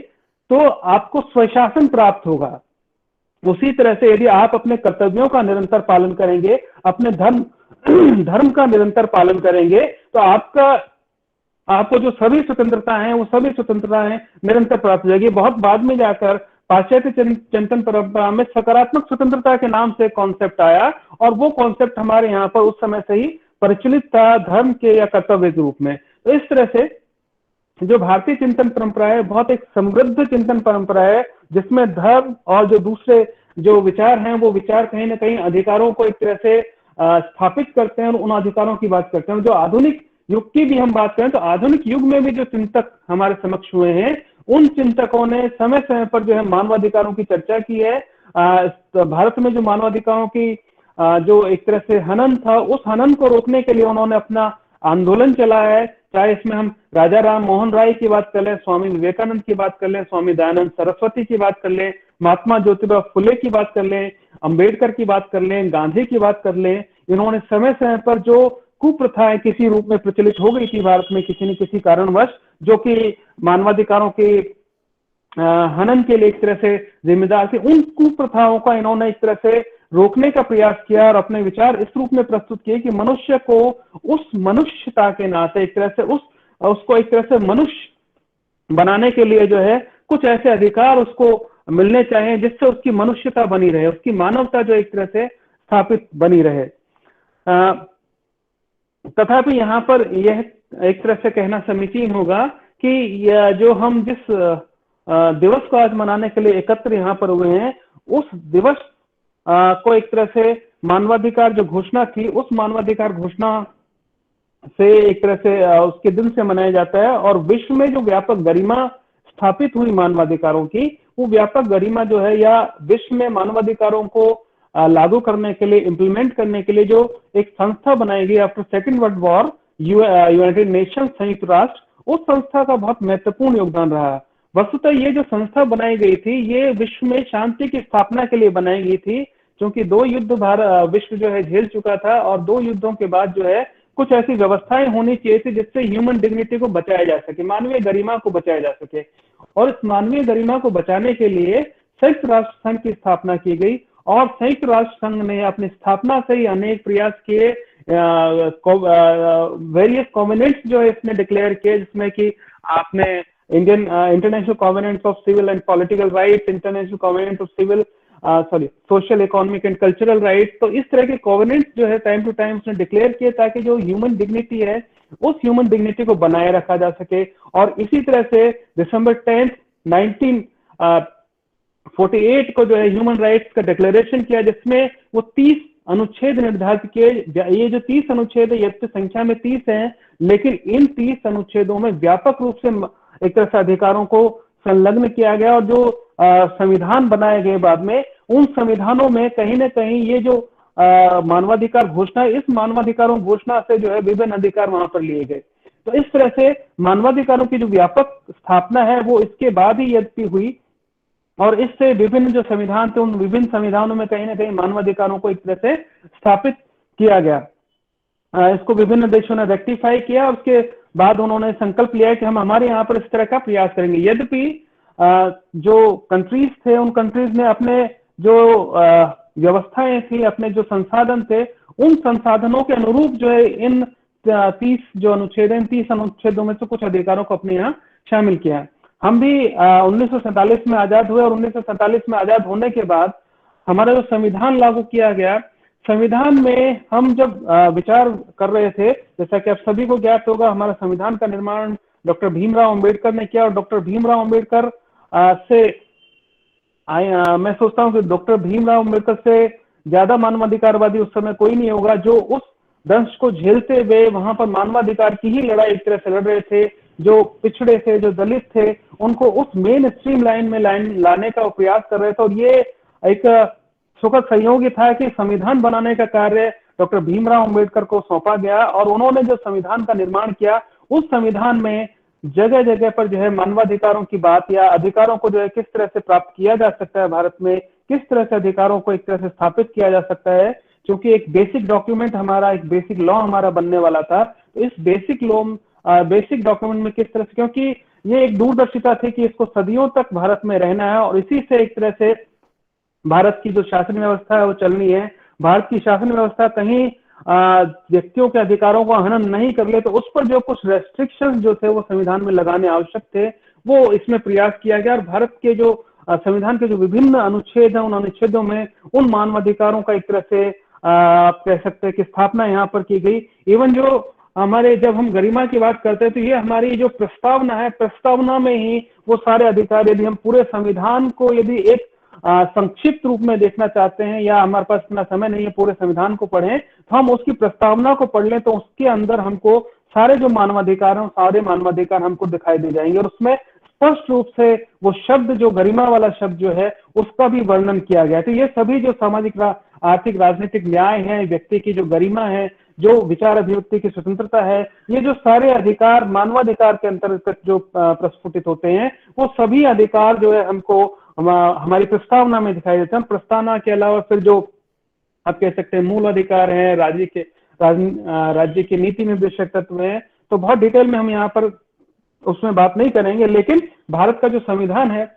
तो आपको स्वशासन प्राप्त होगा, उसी तरह से यदि आप अपने कर्तव्यों का निरंतर पालन करेंगे, अपने धर्म का निरंतर पालन करेंगे, तो आपको जो सभी स्वतंत्रता है वो सभी स्वतंत्रताएं निरंतर प्राप्त हो जाएगी। बहुत बाद में जाकर पाश्चात्य चिंतन परंपरा में सकारात्मक स्वतंत्रता के नाम से कॉन्सेप्ट आया, और वो कॉन्सेप्ट हमारे यहाँ पर उस समय से ही प्रचलित था धर्म के या कर्तव्य के रूप में। तो इस तरह से जो भारतीय चिंतन परंपरा है बहुत एक समृद्ध चिंतन परंपरा है, जिसमें धर्म और जो दूसरे जो विचार हैं वो विचार कहीं ना कहीं अधिकारों को एक तरह से स्थापित करते हैं और उन अधिकारों की बात करते हैं। जो आधुनिक युग की भी हम बात करें तो आधुनिक युग में भी जो चिंतक हमारे समक्ष हुए हैं, उन चिंतकों ने समय समय पर जो है मानवाधिकारों की चर्चा की है। भारत में जो मानवाधिकारों की जो एक तरह से हनन था, उस हनन को रोकने के लिए उन्होंने अपना आंदोलन चलाया है। चाहे इसमें हम राजा राम मोहन राय की बात कर लें, स्वामी विवेकानंद की बात कर लें, स्वामी दयानंद सरस्वती की बात कर लें, महात्मा ज्योतिबा फुले की बात कर लें, अंबेडकर की बात कर लें, गांधी की बात कर लें, इन्होंने समय समय पर जो कुप्रथाएं किसी रूप में प्रचलित हो गई थी भारत में किसी न किसी कारणवश, जो कि मानवाधिकारों के हनन के लिए एक तरह से जिम्मेदार थी, उन कुप्रथाओं का इन्होंने एक तरह से रोकने का प्रयास किया और अपने विचार इस रूप में प्रस्तुत किए कि मनुष्य को उस मनुष्यता के नाते एक तरह से उसको एक तरह से मनुष्य बनाने के लिए जो है कुछ ऐसे अधिकार उसको मिलने चाहिए जिससे उसकी मनुष्यता बनी रहे, उसकी मानवता जो एक तरह से स्थापित बनी रहे। तथापि यहाँ पर यह एक तरह से कहना समीचीन होगा कि जो हम जिस दिवस को आज मनाने के लिए एकत्र यहाँ पर हुए हैं, उस दिवस को एक तरह से मानवाधिकार जो घोषणा थी, उस मानवाधिकार घोषणा से एक तरह से उसके दिन से मनाया जाता है। और विश्व में जो व्यापक गरिमा स्थापित हुई मानवाधिकारों की, वो व्यापक गरिमा जो है या विश्व में मानवाधिकारों को लागू करने के लिए, इम्प्लीमेंट करने के लिए जो एक संस्था बनाई गई after second world war, United nation, संयुक्त राष्ट्र, उस संस्था का बहुत महत्वपूर्ण योगदान रहा। वस्तुतः ये जो संस्था बनाई गई थी, ये विश्व में शांति की स्थापना के लिए बनाई गई थी, क्योंकि 2 युद्ध विश्व जो है झेल चुका था, और 2 युद्धों के बाद जो है कुछ ऐसी व्यवस्थाएं होनी चाहिए थी जिससे ह्यूमन डिग्निटी को बचाया जा सके, मानवीय गरिमा को बचाया जा सके। और इस मानवीय गरिमा को बचाने के लिए संयुक्त राष्ट्र संघ की स्थापना की गई, और संयुक्त राष्ट्र संघ ने अपनी स्थापना से ही अनेक प्रयास किए, वेरियस कॉवेनेंट्स जो है इसने डिक्लेयर किए, जिसमें कि आपने international covenants of civil and political rights, international covenant of civil social, economic and cultural rights, तो इस तरह के कॉवेनेंट्स जो है टाइम टू टाइम उसने डिक्लेयर किए ताकि जो ह्यूमन डिग्निटी है उस ह्यूमन डिग्निटी को बनाए रखा जा सके। और इसी तरह से दिसंबर 10, 1948 को जो है ह्यूमन राइट्स का डिक्लेरेशन किया, जिसमें वो 30 अनुच्छेद निर्धारित किए। ये जो 30 अनुच्छेद है, ये तो संख्या में 30 हैं, लेकिन इन 30 अनुच्छेदों में व्यापक रूप से एक तरह से अधिकारों को संलग्न किया गया और जो संविधान बनाए गए बाद में, उन संविधानों में कहीं ना कहीं ये जो मानवाधिकार घोषणा, इस मानवाधिकारों घोषणा से जो है विभिन्न अधिकार वहां पर लिए गए। तो इस तरह से मानवाधिकारों की जो व्यापक स्थापना है वो इसके बाद ही यद्यपि हुई, और इससे विभिन्न जो संविधान थे उन विभिन्न संविधानों में कहीं ना कहीं मानवाधिकारों को एक तरह से स्थापित किया गया। इसको विभिन्न देशों ने रेक्टिफाई किया, उसके बाद उन्होंने संकल्प लिया कि हम हमारे यहाँ पर इस तरह का प्रयास करेंगे। यद्यपि जो कंट्रीज थे, उन कंट्रीज ने अपने जो व्यवस्थाएं थी, अपने जो संसाधन थे, उन संसाधनों के अनुरूप जो है इन 30 जो अनुच्छेद हैं, 30 अनुच्छेदों में से कुछ अधिकारों को अपने यहाँ शामिल किया। हम भी 1947 में आजाद हुए और 1947 में आजाद होने के बाद हमारा जो संविधान लागू किया गया, संविधान में हम जब विचार कर रहे थे, जैसा कि आप सभी को ज्ञात होगा, हमारा संविधान का निर्माण डॉक्टर भीमराव अंबेडकर ने किया और डॉक्टर भीमराव अंबेडकर से मैं सोचता हूं कि डॉक्टर भीमराव अंबेडकर से ज्यादा मानवाधिकारवादी उस समय कोई नहीं होगा, जो उस दंश को झेलते हुए वहां पर मानवाधिकार की ही लड़ाई एक तरह से लड़ रहे थे। जो पिछड़े थे, जो दलित थे, उनको उस मेन स्ट्रीम लाइन में लाने का प्रयास कर रहे थे। और ये एक सुखद संयोग था कि संविधान बनाने का कार्य डॉक्टर भीमराव अंबेडकर को सौंपा गया और उन्होंने जो संविधान का निर्माण किया, उस संविधान में जगह जगह पर जो है मानवाधिकारों की बात या अधिकारों को जो है किस तरह से प्राप्त किया जा सकता है, भारत में किस तरह से अधिकारों को एक तरह से स्थापित किया जा सकता है। क्योंकि एक बेसिक डॉक्यूमेंट हमारा, एक बेसिक लॉ हमारा बनने वाला था, तो इस बेसिक डॉक्यूमेंट में किस तरह से, क्योंकि ये एक दूरदर्शिता थी कि इसको सदियों तक भारत में रहना है और इसी से एक तरह से भारत की जो शासन व्यवस्था है वो चलनी है। भारत की शासन व्यवस्था कहीं व्यक्तियों के अधिकारों को हनन नहीं कर ले, तो उस पर जो कुछ रेस्ट्रिक्शंस जो थे वो संविधान में लगाने आवश्यक थे, वो इसमें प्रयास किया गया। और भारत के जो संविधान के जो विभिन्न अनुच्छेद हैं, उन अनुच्छेदों में उन मानवाधिकारों का एक तरह से आप कह सकते हैं कि स्थापना यहाँ पर की गई। इवन जो हमारे, जब हम गरिमा की बात करते हैं, तो ये हमारी जो प्रस्तावना है, प्रस्तावना में ही वो सारे अधिकार, यदि हम पूरे संविधान को यदि एक संक्षिप्त रूप में देखना चाहते हैं या हमारे पास इतना समय नहीं है पूरे संविधान को पढ़ें, तो हम उसकी प्रस्तावना को पढ़ लें, तो उसके अंदर हमको सारे जो मानवाधिकार हैं, सारे मानवाधिकार हमको दिखाई दे जाएंगे। और उसमें स्पष्ट रूप से वो शब्द, जो गरिमा वाला शब्द जो है, उसका भी वर्णन किया गया। तो ये सभी जो सामाजिक, आर्थिक, राजनीतिक न्याय है, व्यक्ति की जो गरिमा है, जो विचार अभिव्यक्ति की स्वतंत्रता है, ये जो सारे अधिकार मानवाधिकार के अंतर्गत जो प्रस्फुटित होते हैं, वो सभी अधिकार जो है हमको हमारी प्रस्तावना में दिखाई देते हैं। प्रस्तावना के अलावा फिर जो आप कह सकते हैं मूल अधिकार है, राज्य की नीति निर्देशक तत्व है, तो बहुत डिटेल में हम यहाँ पर उसमें बात नहीं करेंगे। लेकिन भारत का जो संविधान है,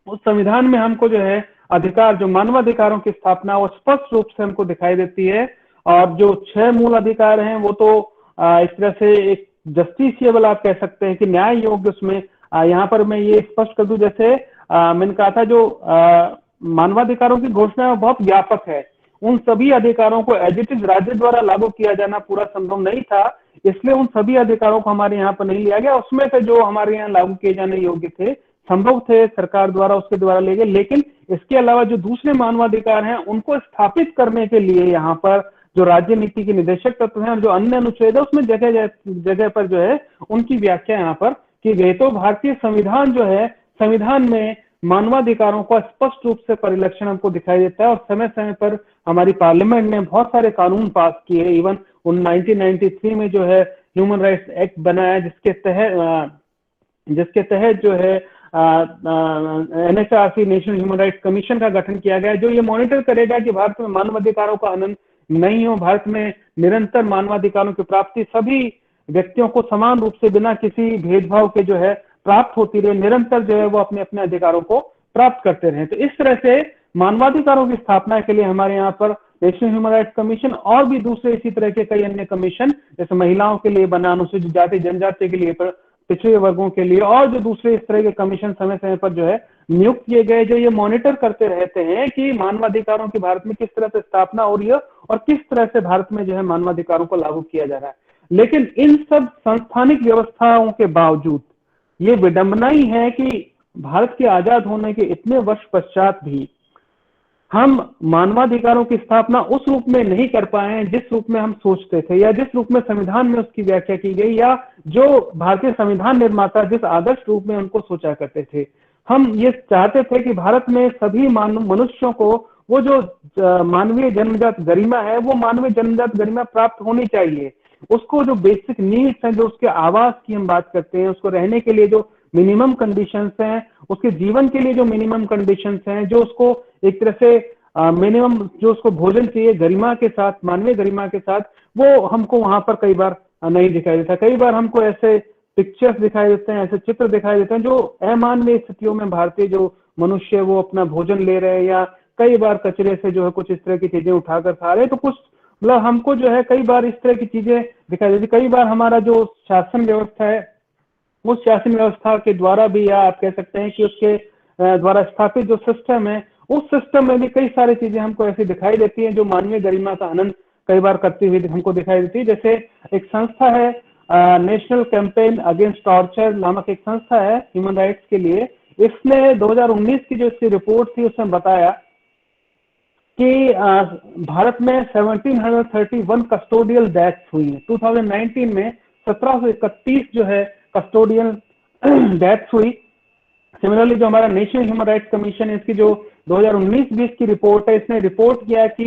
उस संविधान में हमको जो है अधिकार, जो मानवाधिकारों की स्थापना, वो स्पष्ट रूप से हमको दिखाई देती है। और जो 6 मूल अधिकार हैं, वो तो इस तरह से एक जस्टिसिएबल आप कह सकते हैं कि न्याय योग्य, उसमें यहाँ पर मैं ये स्पष्ट कर दूं, जैसे मैंने कहा था, जो मानवाधिकारों की घोषणा बहुत व्यापक है, उन सभी अधिकारों को एज इट इज राज्य द्वारा लागू किया जाना पूरा संभव नहीं था, इसलिए उन सभी अधिकारों को हमारे यहाँ पर नहीं लिया गया। उसमें से जो हमारे यहाँ लागू किए जाने योग्य थे, संभव थे, सरकार द्वारा उसके द्वारा ले गए। लेकिन इसके अलावा जो दूसरे मानवाधिकार हैं, उनको स्थापित करने के लिए यहाँ पर जो राज्य नीति के निदेशक तत्व हैं और जो अन्य अनुच्छेद है, उसमें जगह जगह पर जो है उनकी व्याख्या यहाँ पर की गई। तो भारतीय संविधान जो है, संविधान में मानवाधिकारों का स्पष्ट रूप से परिलक्षण हमको दिखाई देता है। और समय समय पर हमारी पार्लियामेंट ने बहुत सारे कानून पास किए। इवन 1993 में जो है ह्यूमन राइट्स एक्ट बनाया, जिसके तहत जो है NHRC, national human rights commission का गठन किया गया, जो ये मॉनिटर करेगा कि भारत में मानवाधिकारों का हनन नहीं हो, भारत में निरंतर मानवाधिकारों की प्राप्ति सभी व्यक्तियों को समान रूप से बिना किसी भेदभाव के जो है प्राप्त होती रहे, निरंतर जो है वो अपने अपने अधिकारों को प्राप्त करते रहे। तो इस तरह से मानवाधिकारों की स्थापना के लिए हमारे यहाँ पर नेशनल ह्यूमन राइट्स कमीशन और भी दूसरे इसी तरह के कई अन्य कमीशन, जैसे महिलाओं के लिए बना, अनुसूचित जाति जनजाति के लिए, पिछड़े वर्गों के लिए, और जो दूसरे इस तरह के कमीशन समय समय पर जो है नियुक्त किए गए, जो ये मॉनिटर करते रहते हैं कि मानवाधिकारों की भारत में किस तरह से स्थापना हो रही है और किस तरह से भारत में जो है मानवाधिकारों को लागू किया जा रहा है। लेकिन इन सब संस्थानिक व्यवस्थाओं के बावजूद ये विडंबना ही है कि भारत के आजाद होने के इतने वर्ष पश्चात भी हम मानवाधिकारों की स्थापना उस रूप में नहीं कर पाए हैं जिस रूप में हम सोचते थे, या जिस रूप में संविधान में उसकी व्याख्या की गई, या जो भारतीय संविधान निर्माता जिस आदर्श रूप में उनको सोचा करते थे। हम ये चाहते थे कि भारत में सभी मनुष्यों को वो जो मानवीय जन्मजात गरिमा है, वो मानवीय जन्मजात गरिमा प्राप्त होनी चाहिए। उसको जो बेसिक नीड्स हैं, जो उसके आवास की हम बात करते हैं, उसको रहने के लिए जो मिनिमम कंडीशंस हैं, उसके जीवन के लिए जो मिनिमम कंडीशंस हैं, जो उसको एक तरह से मिनिमम जो उसको भोजन चाहिए गरिमा के साथ, मानवीय गरिमा के साथ, वो हमको वहां पर कई बार नहीं दिखाई देता। कई बार हमको ऐसे पिक्चर्स दिखाई देते हैं, ऐसे चित्र दिखाई देते हैं जो अमानवीय स्थितियों में भारतीय जो मनुष्य वो अपना भोजन ले रहे हैं, या कई बार कचरे से जो है कुछ इस तरह की चीजें उठाकर खा रहे हैं। तो कुछ मतलब हमको जो है कई बार इस तरह की चीजें दिखाई देती। कई बार हमारा जो शासन व्यवस्था है, उस शासन व्यवस्था के द्वारा भी, या आप कह सकते हैं कि उसके द्वारा स्थापित जो सिस्टम है, उस सिस्टम में भी कई सारी चीजें हमको ऐसी दिखाई देती हैं जो मानवीय गरिमा का हनन कई बार करती हुई हमको दिखाई देती है। जैसे एक संस्था है नेशनल कैंपेन अगेंस्ट टॉर्चर नामक एक संस्था है ह्यूमन राइट्स के लिए। इसने 2019 की जो इसकी रिपोर्ट थी उसमें बताया कि भारत में 1731 कस्टोडियल डेथ्स हुई हैं। 2019 में 1731 जो है कस्टोडियल डेथ्स हुई। सिमिलरली जो हमारा नेशनल ह्यूमन राइट्स कमीशन है, इसकी जो 2019-20 की रिपोर्ट है, इसने रिपोर्ट किया कि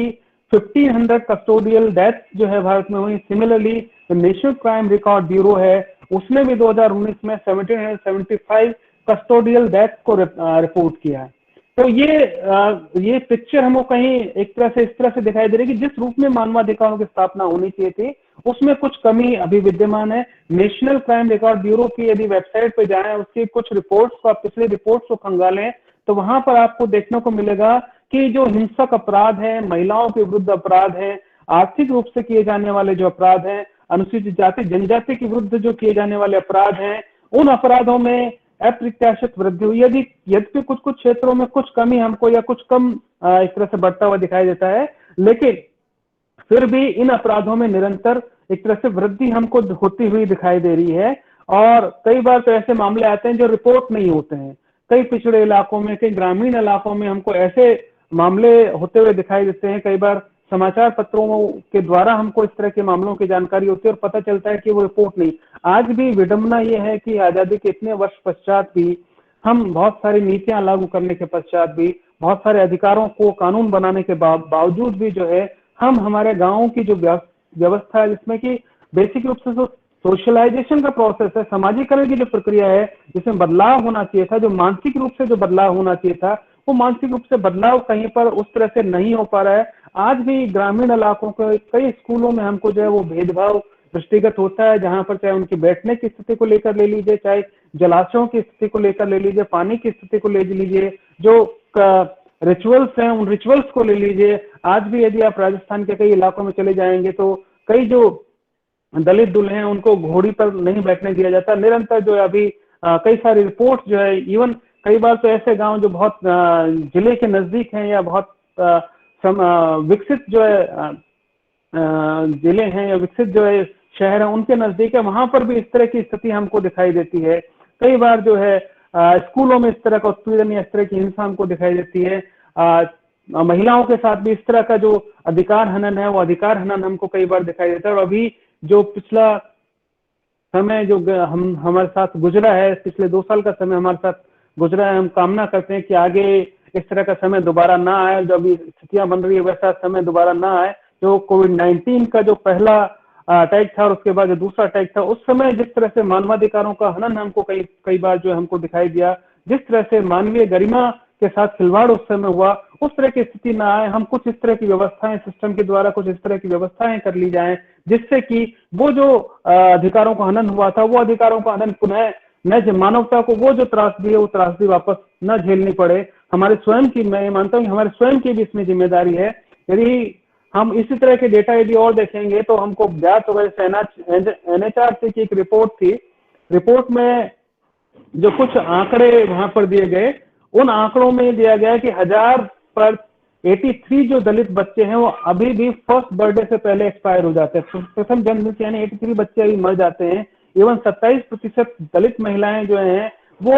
1500 कस्टोडियल डेथ्स जो है भारत में हुई। Similarly national crime record bureau है, उसने भी 2019 में 1775 कस्टोडियल डेथ्स को रिपोर्ट किया है। तो ये पिक्चर हमको कहीं एक तरह से इस तरह से दिखाई दे रही है कि जिस रूप में मानवाधिकारों की स्थापना होनी चाहिए थी, उसमें कुछ कमी अभी विद्यमान है। नेशनल क्राइम रिकॉर्ड ब्यूरो की यदि वेबसाइट पे जाएं, उसकी कुछ रिपोर्ट्स को, पिछले रिपोर्ट्स को खंगालें, तो वहां पर आपको देखने को मिलेगा कि जो हिंसक अपराध है, महिलाओं के विरुद्ध अपराध है, आर्थिक रूप से किए जाने वाले जो अपराध हैं, अनुसूचित जाति जनजाति के विरुद्ध जो किए जाने वाले अपराध हैं, उन अपराधों में अप्रत्याशित वृद्धि हुई। यद्यपि कुछ कुछ क्षेत्रों में कुछ कमी हमको या कुछ कम इस तरह से बढ़ता हुआ दिखाई देता है, लेकिन फिर भी इन अपराधों में निरंतर एक तरह से वृद्धि हमको होती हुई दिखाई दे रही है। और कई बार तो ऐसे मामले आते हैं जो रिपोर्ट नहीं होते हैं। कई पिछड़े इलाकों में, कई ग्रामीण इलाकों में हमको ऐसे मामले होते हुए दिखाई देते हैं। कई बार समाचार पत्रों के द्वारा हमको इस तरह के मामलों की जानकारी होती है और पता चलता है कि वो रिपोर्ट नहीं। आज भी विडंबना ये है कि आजादी के इतने वर्ष पश्चात भी, हम बहुत सारी नीतियां लागू करने के पश्चात भी, बहुत सारे अधिकारों को कानून बनाने के बावजूद भी जो है, हम हमारे गाँव की जो व्यवस्था है, जिसमें कि बेसिक रूप से सोशलाइजेशन का प्रोसेस है, समाजीकरण की जो प्रक्रिया है, जिसमें बदलाव होना चाहिए था, जो मानसिक रूप से जो बदलाव होना चाहिए था, वो मानसिक रूप से बदलाव कहीं पर उस तरह से नहीं हो पा रहा है। आज भी ग्रामीण इलाकों के कई स्कूलों में हमको जो है वो भेदभाव दृष्टिगत होता है, जहां पर चाहे उनकी बैठने की स्थिति को लेकर ले लीजिए, चाहे जलाशयों की स्थिति को लेकर ले लीजिए, पानी की स्थिति को ले लीजिए, जो रिचुअल्स हैं उन रिचुअल्स को ले लीजिए। आज भी यदि आप राजस्थान के कई इलाकों में चले जाएंगे तो कई जो दलित दूल्हे हैं उनको घोड़ी पर नहीं बैठने दिया जाता। निरंतर जो है अभी कई सारी रिपोर्ट जो है, इवन कई बार तो ऐसे गांव जो बहुत जिले के नजदीक हैं या बहुत विकसित जो है जिले हैं या विकसित जो है शहर है, उनके नजदीक है, वहां पर भी इस तरह की स्थिति हमको दिखाई देती है। कई बार जो है स्कूलों में इस तरह का उत्पीड़न या इस तरह की हिंसा हमको दिखाई देती है। महिलाओं के साथ भी इस तरह का जो अधिकार हनन है, वो अधिकार हनन हमको कई बार दिखाई देता है। और अभी जो पिछला समय जो हमारे साथ गुजरा है, पिछले 2 साल का समय हमारे साथ गुजरा है, हम कामना करते हैं कि आगे इस तरह का समय दोबारा ना आए। जो अभी स्थितियां बन रही है वैसा समय दोबारा ना आए। जो कोविड-19 का जो पहला अटैक था और उसके बाद जो दूसरा अटैक था, उस समय जिस तरह से मानवाधिकारों का हनन हमको कई बार जो हमको दिखाई दिया, जिस तरह से मानवीय गरिमा के साथ खिलवाड़ उस समय हुआ, उस तरह की स्थिति ना आए। हम कुछ इस तरह की व्यवस्थाएं सिस्टम के द्वारा कुछ इस तरह की व्यवस्थाएं कर ली जाएं, जिससे कि वो जो अधिकारों का हनन हुआ था, वो अधिकारों का हनन पुनः न मानवता को वो जो त्रासदी है वो त्रासदी वापस न झेलनी पड़े। हमारे स्वयं की, मैं मानता हूँ हमारे स्वयं की भी इसमें जिम्मेदारी है। यदि हम इसी तरह के डेटा यदि और देखेंगे तो हमको ज्ञात होगा। NHRC की एक रिपोर्ट थी, रिपोर्ट में जो कुछ आंकड़े वहां पर दिए गए, उन आंकड़ों में दिया गया कि 1000 पर 83 जो दलित बच्चे हैं वो अभी भी फर्स्ट बर्थडे से पहले एक्सपायर हो जाते हैं। प्रथम जन्म से यानी 83 बच्चे अभी मर जाते हैं। इवन 27% दलित महिलाएं जो हैं वो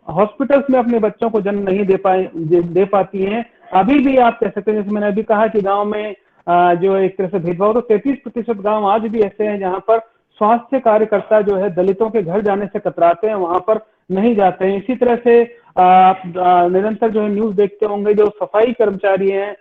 हॉस्पिटल्स में अपने बच्चों को जन्म नहीं दे पाती हैं। अभी भी आप कह सकते हैं, जैसे मैंने अभी कहा कि गांव में जो एक तरह से भेदभाव, तो 33% गांव आज भी ऐसे हैं जहां पर स्वास्थ्य कार्यकर्ता जो है दलितों के घर जाने से कतराते हैं, वहां पर नहीं जाते हैं। इसी तरह से आप निरंतर जो है न्यूज देखते होंगे, जो सफाई कर्मचारी हैं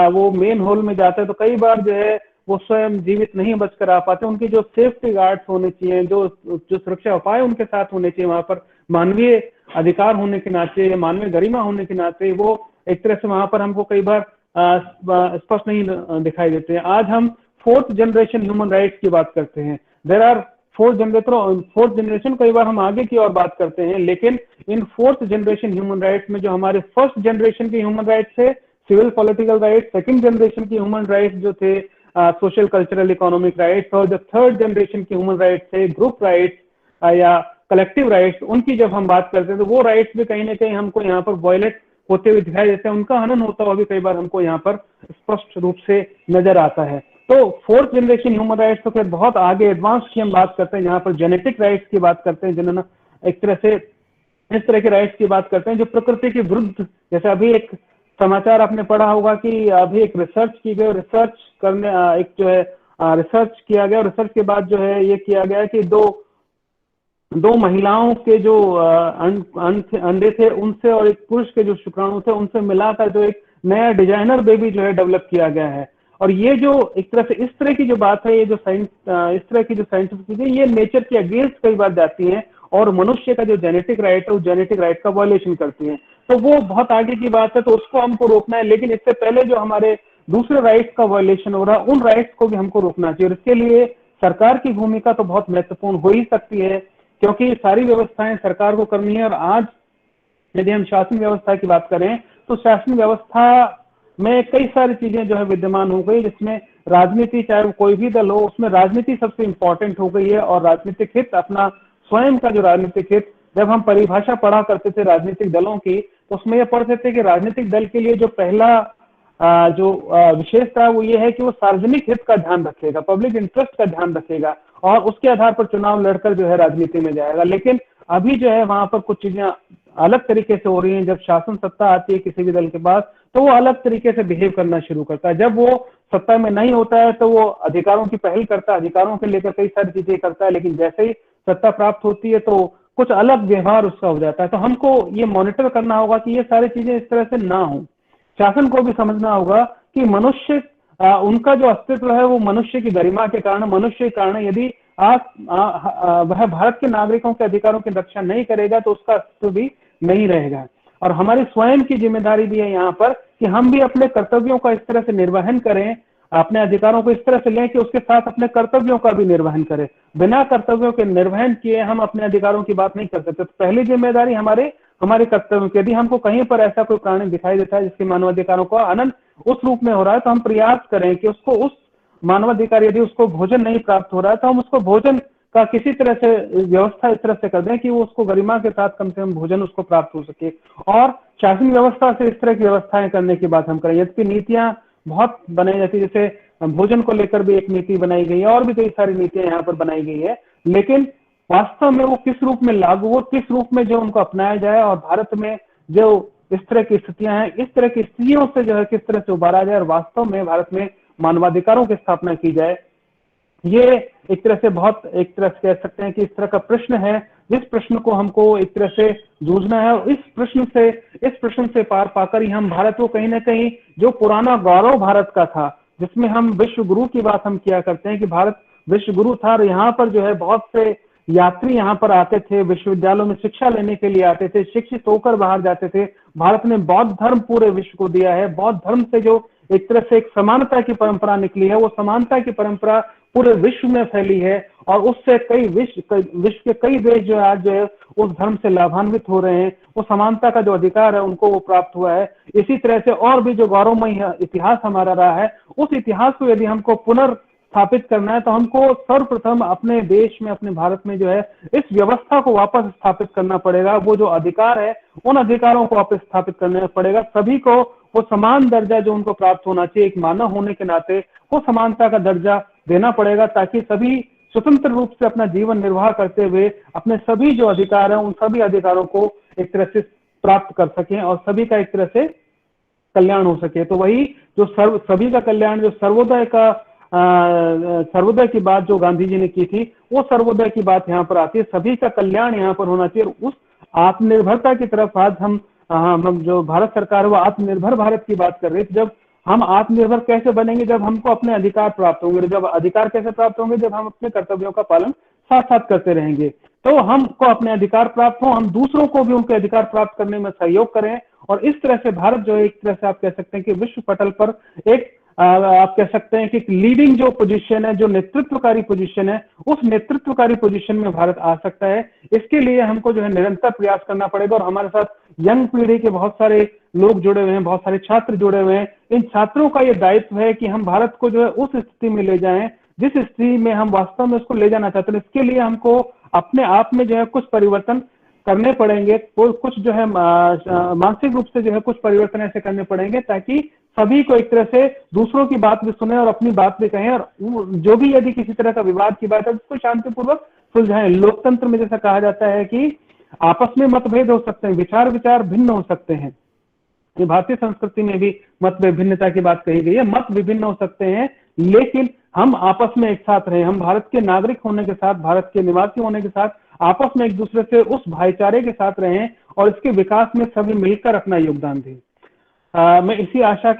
वो मेन हॉल में जाते हैं तो कई बार जो है वो स्वयं जीवित नहीं बचकर आ पाते। उनकी जो सेफ्टी गार्ड्स होने चाहिए, जो सुरक्षा उपाय उनके साथ होने चाहिए, वहां पर मानवीय अधिकार होने के नाते, मानवीय गरिमा होने के नाते, वो एक तरह से वहां पर हमको कई बार स्पष्ट नहीं दिखाई देते हैं। आज हम 4th जनरेशन ह्यूमन राइट्स की बात करते हैं। देयर आर 4th जनरेशन, कई बार हम आगे की और बात करते हैं, लेकिन इन 4th जनरेशन ह्यूमन राइट्स में जो हमारे 1st जनरेशन के ह्यूमन राइट्स थे, civil political rights, 2nd generation की ह्यूमन राइट्स जो थे सोशल कल्चरल इकोनॉमिक राइट्स, और जो 3rd जनरेशन के ह्यूमन राइट्स थे ग्रुप राइट्स या कलेक्टिव राइट्स, उनकी जब हम बात करते हैं तो वो राइट्स भी कहीं ना कहीं हमको यहाँ पर वायलेट होते हुए दिखाई देते हैं। उनका हनन होता हुआ भी कई बार हमको यहाँ पर स्पष्ट रूप से नजर आता है। तो 4th जनरेशन ह्यूमन राइट्स तो फिर बहुत आगे एडवांस की हम बात करते हैं, जहाँ पर जेनेटिक राइट्स की बात करते हैं, जिन्होंने एक तरह से इस तरह के राइट्स की बात करते हैं जो प्रकृति के विरुद्ध, जैसे अभी एक समाचार आपने पढ़ा होगा कि अभी एक रिसर्च की गई, रिसर्च करने एक जो है रिसर्च किया गया, रिसर्च के बाद जो है ये किया गया कि दो महिलाओं के जो अंडे थे उनसे और एक पुरुष के जो शुक्राणु थे उनसे मिलाकर जो एक नया डिजाइनर बेबी जो है डेवलप किया गया है। और ये जो एक तरह से इस तरह की जो बात है, ये जो साइंस इस तरह की जो साइंटिफिक चीजें, ये नेचर के अगेंस्ट कई बार जाती हैं और मनुष्य का जो जेनेटिक राइट है उस जेनेटिक राइट का वायलेशन करती हैं। तो वो बहुत आगे की बात है, तो उसको हमको रोकना है। लेकिन इससे पहले जो हमारे दूसरे राइट्स का वायलेशन हो रहा है, उन राइट्स को भी हमको रोकना चाहिए। और इसके लिए सरकार की भूमिका तो बहुत महत्वपूर्ण हो ही सकती है, क्योंकि सारी व्यवस्थाएं सरकार को करनी है। और आज यदि हम शासन व्यवस्था की बात करें तो शासन व्यवस्था में कई सारी चीजें जो है विद्यमान हो गई, जिसमें राजनीति, चाहे वो कोई भी दल हो, उसमें राजनीति सबसे इंपॉर्टेंट हो गई है। और राजनीतिक हित, अपना स्वयं का जो राजनीतिक हित, जब हम परिभाषा पढ़ा करते थे राजनीतिक दलों की, तो उसमें यह पढ़ते थे कि राजनीतिक दल के लिए जो पहला जो विशेषता है वो ये है कि वो सार्वजनिक हित का ध्यान रखेगा, पब्लिक इंटरेस्ट का ध्यान रखेगा और उसके आधार पर चुनाव लड़कर जो है राजनीति में जाएगा। लेकिन अभी जो है वहां पर कुछ चीजें अलग तरीके से हो रही हैं। जब शासन सत्ता आती है किसी भी दल के पास, तो वो अलग तरीके से बिहेव करना शुरू करता है। जब वो सत्ता में नहीं होता है तो वो अधिकारों की पहल करता है, अधिकारों के लेकर कई सारी चीजें करता है, लेकिन जैसे ही सत्ता प्राप्त होती है तो कुछ अलग व्यवहार उसका हो जाता है। तो हमको ये मॉनिटर करना होगा कि ये सारी चीजें इस तरह से ना हो। शासन को भी समझना होगा कि मनुष्य उनका जो अस्तित्व है वो मनुष्य की गरिमा के कारण, मनुष्य के कारण, यदि वह भारत के नागरिकों के अधिकारों की रक्षा नहीं करेगा तो उसका अस्तित्व भी नहीं रहेगा। और हमारी स्वयं की जिम्मेदारी भी है यहाँ पर कि हम भी अपने कर्तव्यों का इस तरह से निर्वहन करें, अपने अधिकारों को इस तरह से लें कि उसके साथ अपने कर्तव्यों का भी निर्वहन करें। बिना कर्तव्यों के निर्वहन किए हम अपने अधिकारों की बात नहीं कर सकते। तो पहली जिम्मेदारी हमारे कर्तव्यों की। यदि हमको कहीं पर ऐसा कोई प्राणी दिखाई देता है जिसके मानवाधिकारों का हनन उस रूप में हो रहा है, तो हम प्रयास करें कि उसको, उस मानवाधिकार, यदि उसको भोजन नहीं प्राप्त हो रहा है तो हम उसको भोजन का किसी तरह से व्यवस्था इस तरह से कर दें कि वो उसको गरिमा के साथ कम से कम भोजन उसको प्राप्त हो सके। और शासन व्यवस्था से इस तरह की व्यवस्थाएं करने की बात हम करें। यद्यपि नीतियां बहुत बनाई जाती है, जैसे भोजन को लेकर भी एक नीति बनाई गई है और भी कई सारी नीतियां यहाँ पर बनाई गई है, लेकिन वास्तव में वो किस रूप में लागू हो, किस रूप में जो उनको अपनाया जाए और भारत में जो इस तरह की स्थितियां हैं, इस तरह की स्थितियों से जो है किस तरह से उबारा जाए और वास्तव में भारत में मानवाधिकारों की स्थापना की जाए, ये एक तरह से बहुत, एक तरह से कह सकते हैं कि इस तरह का प्रश्न है जिस प्रश्न को हमको एक तरह से जूझना है। और इस प्रश्न से पार पाकर ही हम भारत को कहीं ना कहीं जो पुराना गौरव भारत का था, जिसमें हम विश्व गुरु की बात हम किया करते हैं कि भारत विश्व गुरु था, और यहाँ पर जो है बहुत से यात्री यहाँ पर आते थे, विश्वविद्यालयों में शिक्षा लेने के लिए आते थे, शिक्षित होकर बाहर जाते थे। भारत ने बौद्ध धर्म पूरे विश्व को दिया है। बौद्ध धर्म से जो एक तरह से एक समानता की परंपरा निकली है, वो समानता की परंपरा पूरे विश्व में फैली है और उससे कई विश्व के कई देश जो आज जो है उस धर्म से लाभान्वित हो रहे हैं। वो समानता का जो अधिकार है उनको वो प्राप्त हुआ है। इसी तरह से और भी जो गौरवमय इतिहास हमारा रहा है, उस इतिहास को यदि हमको पुनर्स्थापित करना है तो हमको सर्वप्रथम अपने देश में, अपने भारत में जो है इस व्यवस्था को वापस स्थापित करना पड़ेगा। वो जो अधिकार है उन अधिकारों को वापस स्थापित करना पड़ेगा। सभी को वो समान दर्जा जो उनको प्राप्त होना चाहिए, एक मानव होने के नाते वो समानता का दर्जा देना पड़ेगा, ताकि सभी स्वतंत्र रूप से अपना जीवन निर्वाह करते हुए अपने सभी जो अधिकार हैं उन सभी अधिकारों को एक तरह से प्राप्त कर सकें और सभी का एक तरह से कल्याण हो सके। तो वही जो सभी का कल्याण, जो सर्वोदय की बात जो गांधी जी ने की थी, वो सर्वोदय की बात यहाँ पर आती है। सभी का कल्याण यहाँ पर होना चाहिए। और उस आत्मनिर्भरता की तरफ आज हम जो भारत सरकार है वो आत्मनिर्भर भारत की बात कर रही है। जब हम आत्मनिर्भर कैसे बनेंगे? जब हमको अपने अधिकार प्राप्त होंगे। जब अधिकार कैसे प्राप्त होंगे? जब हम अपने कर्तव्यों का पालन साथ साथ करते रहेंगे। तो हमको अपने अधिकार प्राप्त हो, हम दूसरों को भी उनके अधिकार प्राप्त करने में सहयोग करें। और इस तरह से भारत जो है, एक तरह से आप कह सकते हैं कि विश्व पटल पर एक आप कह सकते हैं कि लीडिंग जो पोजीशन है, जो नेतृत्वकारी पोजीशन है, उस नेतृत्वकारी पोजीशन में भारत आ सकता है। इसके लिए हमको जो है निरंतर प्रयास करना पड़ेगा। और हमारे साथ यंग पीढ़ी के बहुत सारे लोग जुड़े हुए हैं, बहुत सारे छात्र जुड़े हुए हैं। इन छात्रों का ये दायित्व है कि हम भारत को जो है उस स्थिति में ले जाएं जिस स्थिति में हम वास्तव में उसको ले जाना चाहते हैं। इसके लिए हमको अपने आप में जो है कुछ परिवर्तन करने पड़ेंगे। कुछ जो है मानसिक रूप से जो है कुछ परिवर्तन ऐसे करने पड़ेंगे ताकि सभी को एक तरह से दूसरों की बात भी सुने और अपनी बात भी कहें। और जो भी यदि किसी तरह का विवाद की बात है उसको शांतिपूर्वक सुलझाएं। लोकतंत्र में जैसा कहा जाता है कि आपस में मतभेद हो सकते हैं, विचार भिन्न हो सकते हैं। ये भारतीय संस्कृति में भी मत भिन्नता की बात कही गई है। मत विभिन्न हो सकते हैं लेकिन हम आपस में एक साथ रहें। हम भारत के नागरिक होने के साथ, भारत के निवासी होने के साथ आपस में एक दूसरे से उस भाईचारे के साथ रहें और इसके विकास में सभी मिलकर अपना योगदान दें। मैं इसी आशा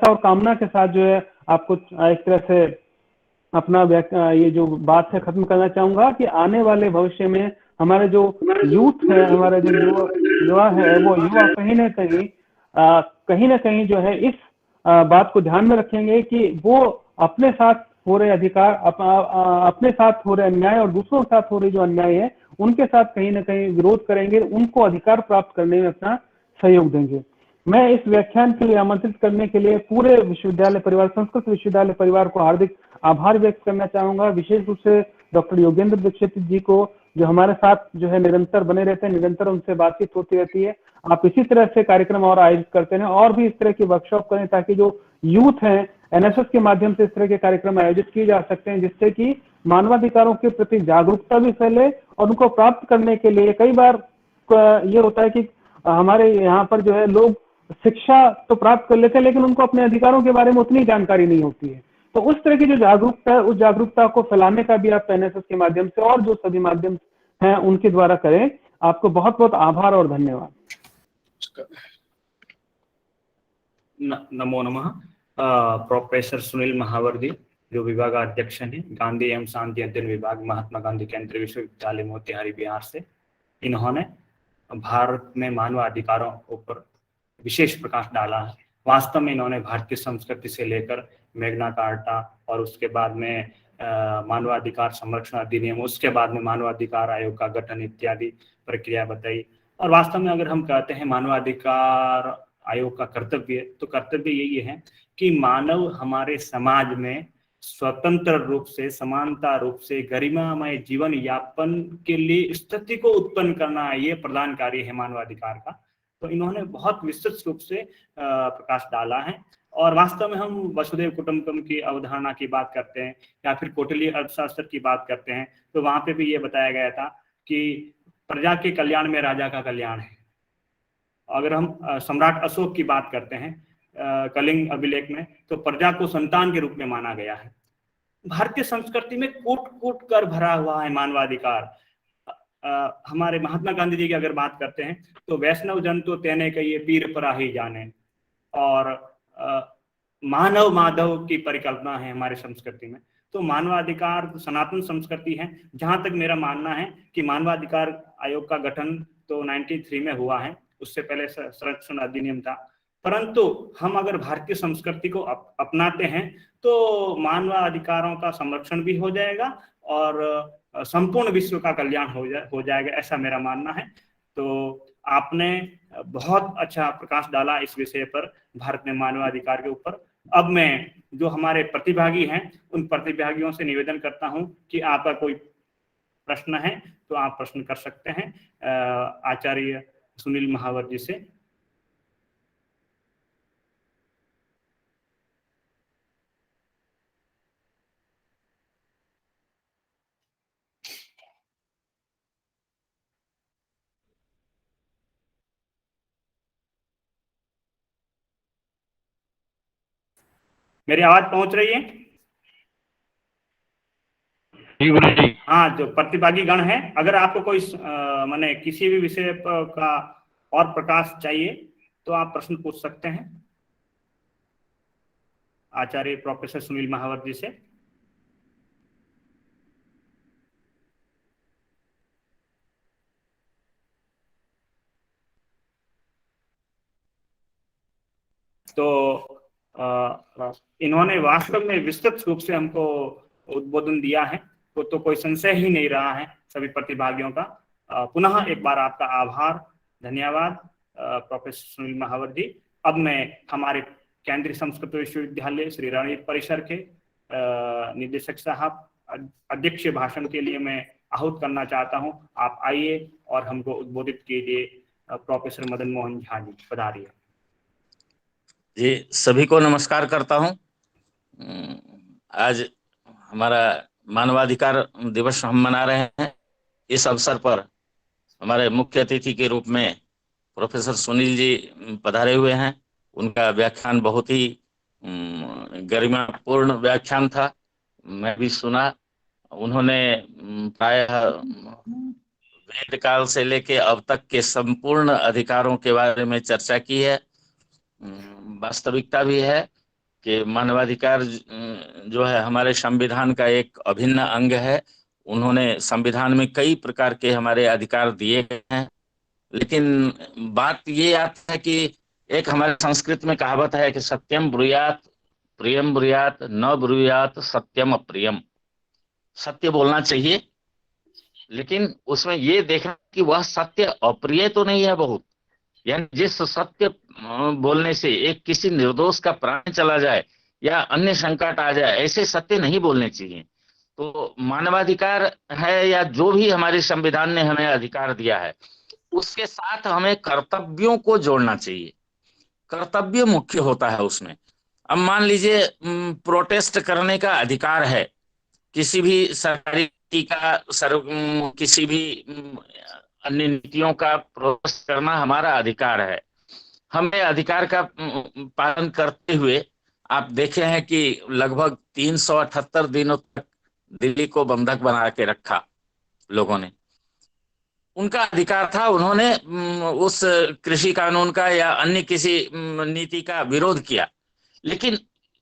और कामना के साथ जो है आपको एक तरह से अपना ये जो बात है खत्म करना चाहूंगा कि आने वाले भविष्य में हमारे जो यूथ है, हमारे जो युवा है, वो युवा कहीं ना कहीं जो है इस बात को ध्यान में रखेंगे कि वो अपने साथ हो रहे अधिकार, अपने साथ हो रहे अन्याय और दूसरों के साथ हो रही जो अन्याय है उनके साथ कहीं ना कहीं विरोध करेंगे, उनको अधिकार प्राप्त करने में अपना सहयोग देंगे। मैं इस व्याख्यान के लिए आमंत्रित करने के लिए पूरे विश्वविद्यालय परिवार, संस्कृत विश्वविद्यालय परिवार को हार्दिक आभार व्यक्त करना चाहूंगा। विशेष रूप से डॉक्टर योगेंद्र दीक्षित जी को, जो हमारे साथ जो है निरंतर बने रहते हैं, निरंतर उनसे बातचीत होती रहती है। आप इसी तरह से कार्यक्रम और आयोजित करते हैं और भी इस तरह की वर्कशॉप करें ताकि जो यूथ है एनएसएस के माध्यम से इस तरह के कार्यक्रम आयोजित किए जा सकते हैं, जिससे कि मानवाधिकारों के प्रति जागरूकता भी फैले। और उनको प्राप्त करने के लिए कई बार ये होता है कि हमारे यहाँ पर जो है लोग शिक्षा तो प्राप्त कर लेते हैं लेकिन उनको अपने अधिकारों के बारे में उतनी जानकारी नहीं होती है। तो उस तरह की जो जागरूकता है, उस जागरूकता को फैलाने का भी आप एनएसएस के माध्यम से और जो सभी माध्यम हैं उनके द्वारा करें। आपको बहुत बहुत आभार और धन्यवाद। नमो नमः। प्रोफेसर सुनील महावर्दी जो विभागाध्यक्ष हैं गांधी एवं शांति अध्ययन विभाग, महात्मा गांधी केंद्रीय विश्वविद्यालय मोतिहारी बिहार से, इन्होंने भारत में मानवाधिकारों पर विशेष प्रकाश डाला है। वास्तव में इन्होंने भारतीय संस्कृति से लेकर मैग्ना कार्टा और उसके बाद में मानवाधिकार संरक्षण अधिनियम, उसके बाद में मानवाधिकार आयोग का गठन इत्यादि प्रक्रिया बताई। और वास्तव में अगर हम कहते हैं मानवाधिकार आयोग का कर्तव्य, तो कर्तव्य यही है कि मानव हमारे समाज में स्वतंत्र रूप से, समानता रूप से गरिमामय जीवन यापन के लिए स्थिति को उत्पन्न करना, ये प्रधान कार्य है मानवाधिकार का। तो इन्होंने बहुत विस्तृत रूप से प्रकाश डाला है। और वास्तव में हम वसुधैव कुटुंबकम की अवधारणा की बात करते हैं या फिर कौटिल्य अर्थशास्त्र की बात करते हैं, तो वहां पे भी ये बताया गया था कि प्रजा के कल्याण में राजा का कल्याण है। अगर हम सम्राट अशोक की बात करते हैं कलिंग अभिलेख में, तो प्रजा को संतान के रूप में माना गया है। भारतीय संस्कृति में कूट कूट कर भरा हुआ है मानवाधिकार। हमारे महात्मा गांधी जी की अगर बात करते हैं तो वैष्णव जन तो तेने कहिए पीर पराही जाने, और मानव माधव की परिकल्पना है हमारे संस्कृति में। तो मानवाधिकार सनातन संस्कृति है। जहां तक मेरा मानना है कि मानवाधिकार आयोग का गठन तो 93 में हुआ है, उससे पहले संरक्षण अधिनियम था, परंतु हम अगर भारतीय संस्कृति को अपनाते हैं तो मानवाधिकारों का संरक्षण भी हो जाएगा और संपूर्ण विश्व का कल्याण हो जाएगा, ऐसा मेरा मानना है। तो आपने बहुत अच्छा प्रकाश डाला इस विषय पर, भारत में मानवाधिकार के ऊपर। अब मैं जो हमारे प्रतिभागी हैं उन प्रतिभागियों से निवेदन करता हूं कि आपका कोई प्रश्न है तो आप प्रश्न कर सकते हैं आचार्य सुनील महावर्दी से। मेरी आवाज पहुंच रही है? जी गुरु जी। हाँ, जो प्रतिभागी गण है, अगर आपको कोई माने किसी भी विषय का और प्रकाश चाहिए तो आप प्रश्न पूछ सकते हैं आचार्य प्रोफेसर सुनील महावर जी से। तो इन्होंने वास्तव में विस्तृत रूप से हमको उद्बोधन दिया है, तो कोई संशय ही नहीं रहा है सभी प्रतिभागियों का। पुनः एक बार आपका आभार, धन्यवाद प्रोफेसर सुनील महावर जी। अब मैं हमारे केंद्रीय संस्कृत विश्वविद्यालय श्री रणजीत परिसर के निदेशक साहब अध्यक्ष भाषण के लिए मैं आहूत करना चाहता हूं। आप आइए और हमको उद्बोधित कीजिए। प्रोफेसर मदन मोहन झा जी, पधारिए। जी, सभी को नमस्कार करता हूं। आज हमारा मानवाधिकार दिवस हम मना रहे हैं। इस अवसर पर हमारे मुख्य अतिथि के रूप में प्रोफेसर सुनील जी पधारे हुए हैं। उनका व्याख्यान बहुत ही गरिमापूर्ण व्याख्यान था, मैं भी सुना। उन्होंने प्रायः वेद काल से लेके अब तक के संपूर्ण अधिकारों के बारे में चर्चा की है। वास्तविकता भी है कि मानवाधिकार जो है हमारे संविधान का एक अभिन्न अंग है। उन्होंने संविधान में कई प्रकार के हमारे अधिकार दिए गए हैं, लेकिन बात ये आती है कि एक हमारे संस्कृत में कहावत है कि सत्यम ब्रूयात प्रियम ब्रूयात न ब्रूयात सत्यम अप्रियम। सत्य बोलना चाहिए, लेकिन उसमें ये देखना कि वह सत्य अप्रिय तो नहीं है बहुत। यानी जिस सत्य बोलने से एक किसी निर्दोष का प्राण चला जाए या अन्य संकट आ जाए, ऐसे सत्य नहीं बोलने चाहिए। तो मानवाधिकार है या जो भी हमारे संविधान ने हमें अधिकार दिया है, उसके साथ हमें कर्तव्यों को जोड़ना चाहिए। कर्तव्य मुख्य होता है उसमें। अब मान लीजिए प्रोटेस्ट करने का अधिकार है, किसी भी सरकारी किसी भी अन्य नीतियों का प्रोटेस्ट करना हमारा अधिकार है। हमें अधिकार का पालन करते हुए आप देखे हैं कि लगभग 378 दिनों तक दिल्ली को बंधक बना के रखा लोगों ने। उनका अधिकार था, उन्होंने उस कृषि कानून का या अन्य किसी नीति का विरोध किया, लेकिन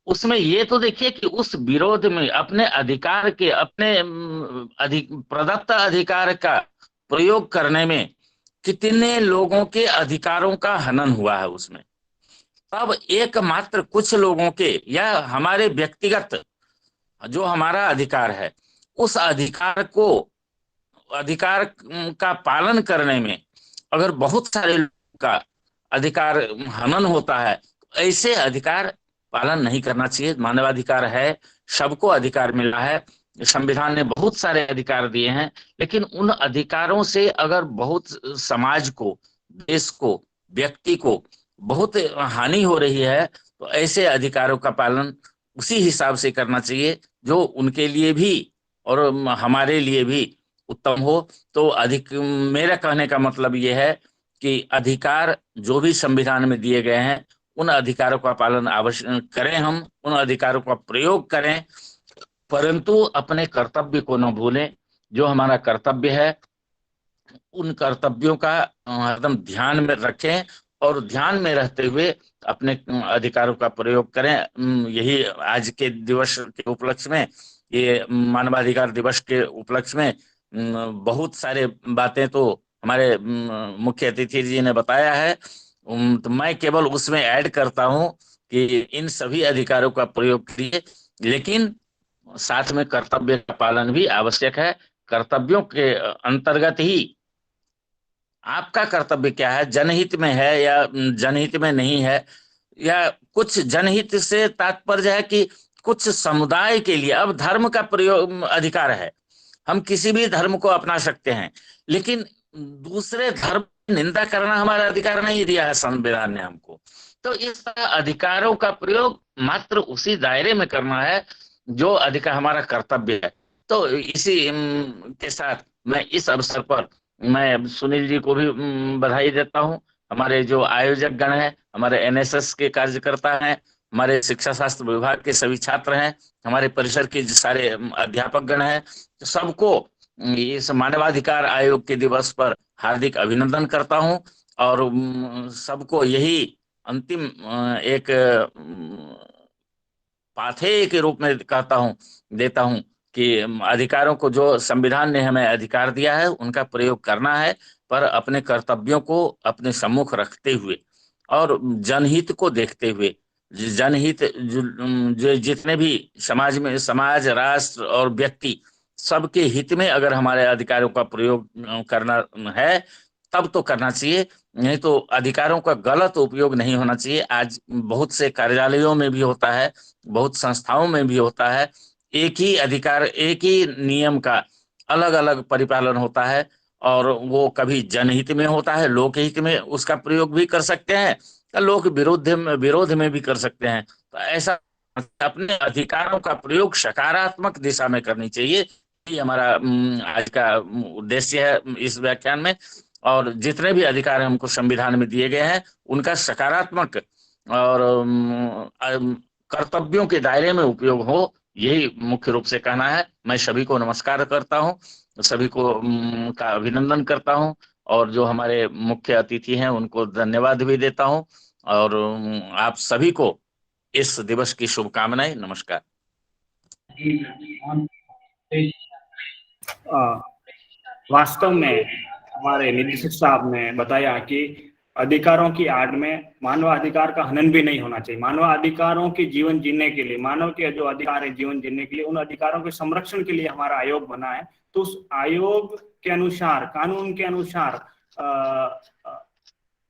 उसमें ये तो देखिए कि उस विरोध में अपने अधिकार के, अपने प्रदत्त अधिकार का प्रयोग करने में कितने लोगों के अधिकारों का हनन हुआ है उसमें। तब एकमात्र कुछ लोगों के या हमारे व्यक्तिगत जो हमारा अधिकार है, उस अधिकार का पालन करने में अगर बहुत सारे लोगों का अधिकार हनन होता है, तो ऐसे अधिकार पालन नहीं करना चाहिए। मानवाधिकार है, सबको अधिकार मिला है, संविधान ने बहुत सारे अधिकार दिए हैं, लेकिन उन अधिकारों से अगर बहुत समाज को, देश को, व्यक्ति को बहुत हानि हो रही है, तो ऐसे अधिकारों का पालन उसी हिसाब से करना चाहिए जो उनके लिए भी और हमारे लिए भी उत्तम हो। तो मेरा कहने का मतलब यह है कि अधिकार जो भी संविधान में दिए गए हैं, उन अधिकारों का पालन अवश्य करें, हम उन अधिकारों का प्रयोग करें, परंतु अपने कर्तव्य को न भूलें। जो हमारा कर्तव्य है, उन कर्तव्यों का एकदम ध्यान में रखें और ध्यान में रहते हुए अपने अधिकारों का प्रयोग करें। यही आज के दिवस के उपलक्ष्य में, ये मानवाधिकार दिवस के उपलक्ष्य में बहुत सारे बातें तो हमारे मुख्य अतिथि जी ने बताया है। तो मैं केवल उसमें ऐड करता हूं कि इन सभी अधिकारों का प्रयोग करिए, लेकिन साथ में कर्तव्य का पालन भी आवश्यक है। कर्तव्यों के अंतर्गत ही आपका कर्तव्य क्या है, जनहित में है या जनहित में नहीं है, या कुछ जनहित से तात्पर्य है कि कुछ समुदाय के लिए। अब धर्म का प्रयोग अधिकार है, हम किसी भी धर्म को अपना सकते हैं, लेकिन दूसरे धर्म की निंदा करना हमारा अधिकार नहीं दिया है संविधान ने हमको। तो इस तरह अधिकारों का प्रयोग मात्र उसी दायरे में करना है जो अधिकार हमारा कर्तव्य है। तो इसी के साथ मैं इस अवसर पर मैं सुनील जी को भी बधाई देता हूं। हमारे जो आयोजक गण हैं, हमारे एनएसएस के कार्यकर्ता हैं, हमारे शिक्षा शास्त्र विभाग के सभी छात्र हैं, हमारे परिसर के जो सारे अध्यापक गण हैं, तो सबको इस मानवाधिकार आयोग के दिवस पर हार्दिक अभिनंदन करता हूं और सबको यही अंतिम एक पाथेय के रूप में कहता हूं, देता हूं कि अधिकारों को, जो संविधान ने हमें अधिकार दिया है, उनका प्रयोग करना है, पर अपने कर्तव्यों को अपने सम्मुख रखते हुए और जनहित को देखते हुए। जनहित जो जितने भी समाज में, समाज, राष्ट्र और व्यक्ति, सबके हित में अगर हमारे अधिकारों का प्रयोग करना है तब तो करना चाहिए, नहीं तो अधिकारों का गलत उपयोग नहीं होना चाहिए। आज बहुत से कार्यालयों में भी होता है, बहुत संस्थाओं में भी होता है, एक ही अधिकार, एक ही नियम का अलग अलग परिपालन होता है और वो कभी जनहित में होता है, लोकहित में उसका प्रयोग भी कर सकते हैं, लोक विरोध में भी कर सकते हैं। तो ऐसा अपने अधिकारों का प्रयोग सकारात्मक दिशा में करनी चाहिए, ये हमारा आज का उद्देश्य है इस व्याख्यान में। और जितने भी अधिकार हमको संविधान में दिए गए हैं उनका सकारात्मक और कर्तव्यों के दायरे में उपयोग हो, यही मुख्य रूप से कहना है। मैं सभी को नमस्कार करता हूं, सभी को का अभिनंदन करता हूं और जो हमारे मुख्य अतिथि हैं उनको धन्यवाद भी देता हूं और आप सभी को इस दिवस की शुभकामनाएं। नमस्कार। वास्तव में हमारे निदेशक साहब ने बताया कि अधिकारों की आड़ में मानवाधिकार का हनन भी नहीं होना चाहिए। मानवाधिकारों के जीवन जीने के लिए, मानव के जो अधिकार है जीवन जीने के लिए, उन अधिकारों के संरक्षण के लिए हमारा आयोग बना है। तो उस आयोग के अनुसार, कानून के अनुसार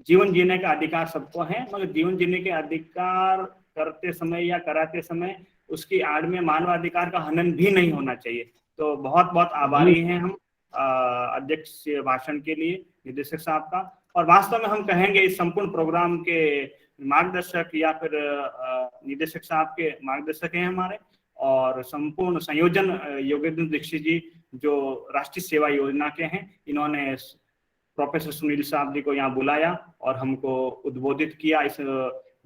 जीवन जीने का अधिकार सबको है, मगर जीवन जीने के अधिकार करते समय या कराते समय उसकी आड़ में मानवाधिकार का हनन भी नहीं होना चाहिए। तो बहुत बहुत आभारी हैं हम अध्यक्ष भाषण के लिए, निदेशक साहब का। और वास्तव में हम कहेंगे इस संपूर्ण प्रोग्राम के मार्गदर्शक या फिर निदेशक साहब के मार्गदर्शक हैं हमारे, और संपूर्ण संयोजन योगेंद्र दीक्षित जी जो राष्ट्रीय सेवा योजना के हैं, इन्होंने प्रोफेसर सुनील साहब जी को यहाँ बुलाया और हमको उद्बोधित किया, इस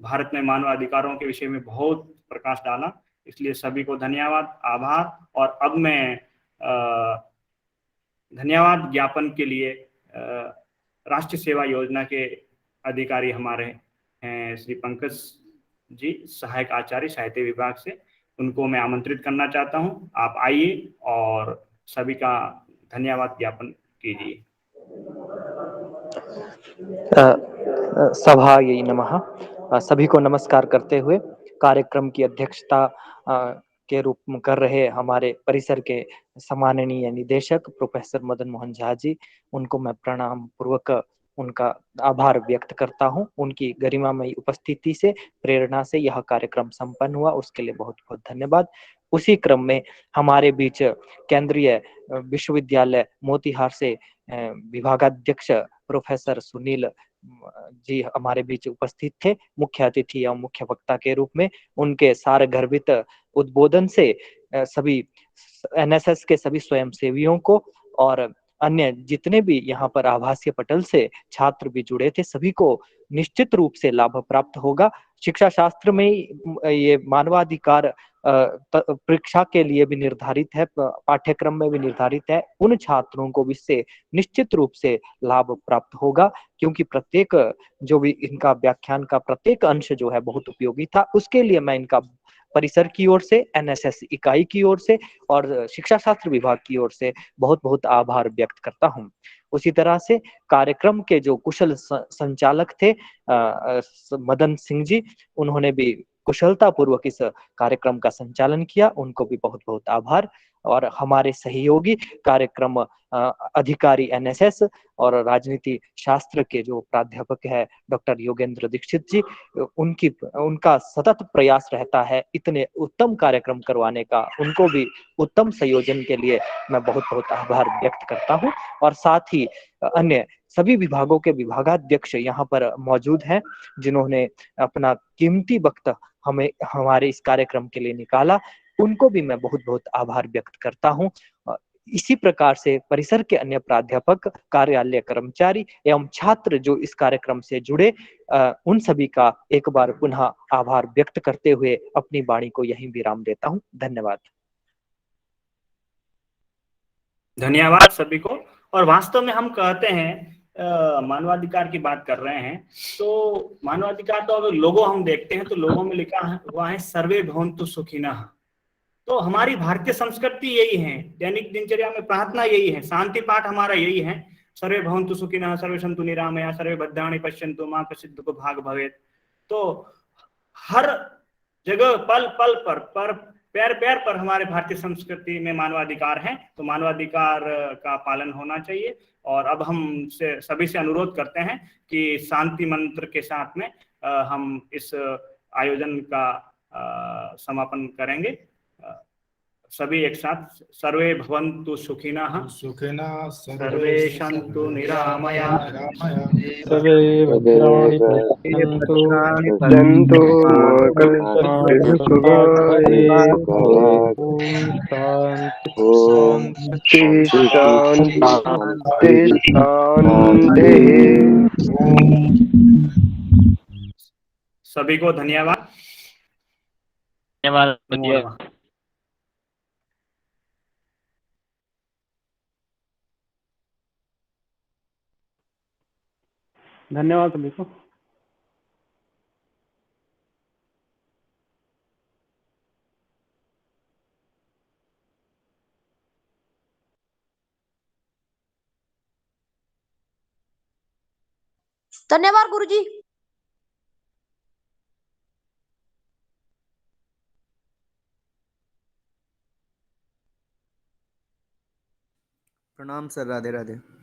भारत में मानवाधिकारों के विषय में बहुत प्रकाश डाला, इसलिए सभी को धन्यवाद, आभार। और अब मैं धन्यवाद ज्ञापन के लिए राष्ट्रीय सेवा योजना के अधिकारी हमारे हैं श्री पंकज जी, सहायक आचार्य साहित्य विभाग से, उनको मैं आमंत्रित करना चाहता हूं। आप आइए और सभी का धन्यवाद ज्ञापन कीजिए। सभायै नमः। सभी को नमस्कार करते हुए कार्यक्रम की अध्यक्षता के रूप में कर रहे हमारे परिसर के सम्माननीय निदेशक प्रोफेसर मदन मोहन झा जी, उनको मैं प्रणाम पूर्वक उनका आभार व्यक्त करता हूं। उनकी गरिमामयी उपस्थिति से, प्रेरणा से यह कार्यक्रम संपन्न हुआ, उसके लिए बहुत बहुत धन्यवाद। उसी क्रम में हमारे बीच केंद्रीय विश्वविद्यालय मोतीहार से विभागाध्यक्ष प्रोफेसर सुनील जी हमारे बीच उपस्थित थे, मुख्य अतिथि एवं मुख्य वक्ता के रूप में। उनके सार गर्भित उद्बोधन से सभी एनएसएस के सभी स्वयंसेवियों को और अन्य जितने भी यहाँ पर आभासीय पटल से छात्र भी जुड़े थे, सभी को निश्चित रूप से लाभ प्राप्त होगा। शिक्षा शास्त्र में ये मानवाधिकार परीक्षा के लिए भी निर्धारित है, पाठ्यक्रम में भी निर्धारित है। उन छात्रों को भी इससे निश्चित रूप से लाभ प्राप्त होगा, क्योंकि प्रत्येक जो भी इनका व्याख्यान का प्रत्येक अंश जो है बहुत उपयोगी था। उसके लिए मैं इनका परिसर की ओर से, एनएसएस इकाई की ओर से और शिक्षा शास्त्र विभाग की ओर से बहुत बहुत आभार व्यक्त करता हूँ। उसी तरह से कार्यक्रम के जो कुशल संचालक थे मदन सिंह जी, उन्होंने भी कुशलता पूर्वक इस कार्यक्रम का संचालन किया, उनको भी बहुत बहुत आभार। और हमारे सहयोगी कार्यक्रम अधिकारी एनएसएस और राजनीति शास्त्र के जो प्राध्यापक है डॉक्टर योगेंद्र दीक्षित जी, उनका सतत प्रयास रहता है इतने उत्तम कार्यक्रम करवाने का। उनको भी उत्तम संयोजन के लिए मैं बहुत बहुत आभार व्यक्त करता हूं। और साथ ही अन्य सभी विभागों के विभागाध्यक्ष यहाँ पर मौजूद हैं, जिन्होंने अपना कीमती वक्त हमारे इस कार्यक्रम के लिए निकाला, उनको भी मैं बहुत बहुत आभार व्यक्त करता हूँ। इसी प्रकार से परिसर के अन्य प्राध्यापक, कार्यालय कर्मचारी एवं छात्र जो इस कार्यक्रम से जुड़े, उन सभी का एक बार पुनः आभार व्यक्त करते हुए अपनी वाणी को यहीं विराम देता हूं। धन्यवाद। धन्यवाद सभी को। और वास्तव में हम कहते हैं मानवाधिकार की बात कर रहे हैं, तो मानवाधिकार तो अगर लोगो हम देखते हैं तो लोगों में लिखा हुआ है सर्वे भवन्तु सुखिनः। तो हमारी भारतीय संस्कृति यही है, दैनिक दिनचर्या में प्रार्थना यही है, शांति पाठ हमारा यही है, सर्वे भवन्तु सुखिनः, सर्वे सन्तु निरामया, सर्वे भद्राणि पश्यन्तु मा कश्चित् दुःखो भाग् भवेत्। तो हर जगह पल पल पर पैर पैर पर हमारे भारतीय संस्कृति में मानवाधिकार हैं, तो मानवाधिकार का पालन होना चाहिए। और अब हम से सभी से अनुरोध करते हैं कि शांति मंत्र के साथ में हम इस आयोजन का समापन करेंगे। सभी एक साथ, सर्वे भवन्तु सुखिनः, सुखिनः सर्वे सन्तु निरामया, सर्वे भद्राणि पश्यन्तु पश्यन्तु मा कश्चित् शान्ति शान्तिः। सभी को धन्यवाद। धन्यवाद। धन्यवाद सभी को। धन्यवाद गुरुजी। प्रणाम सर, राधे राधे।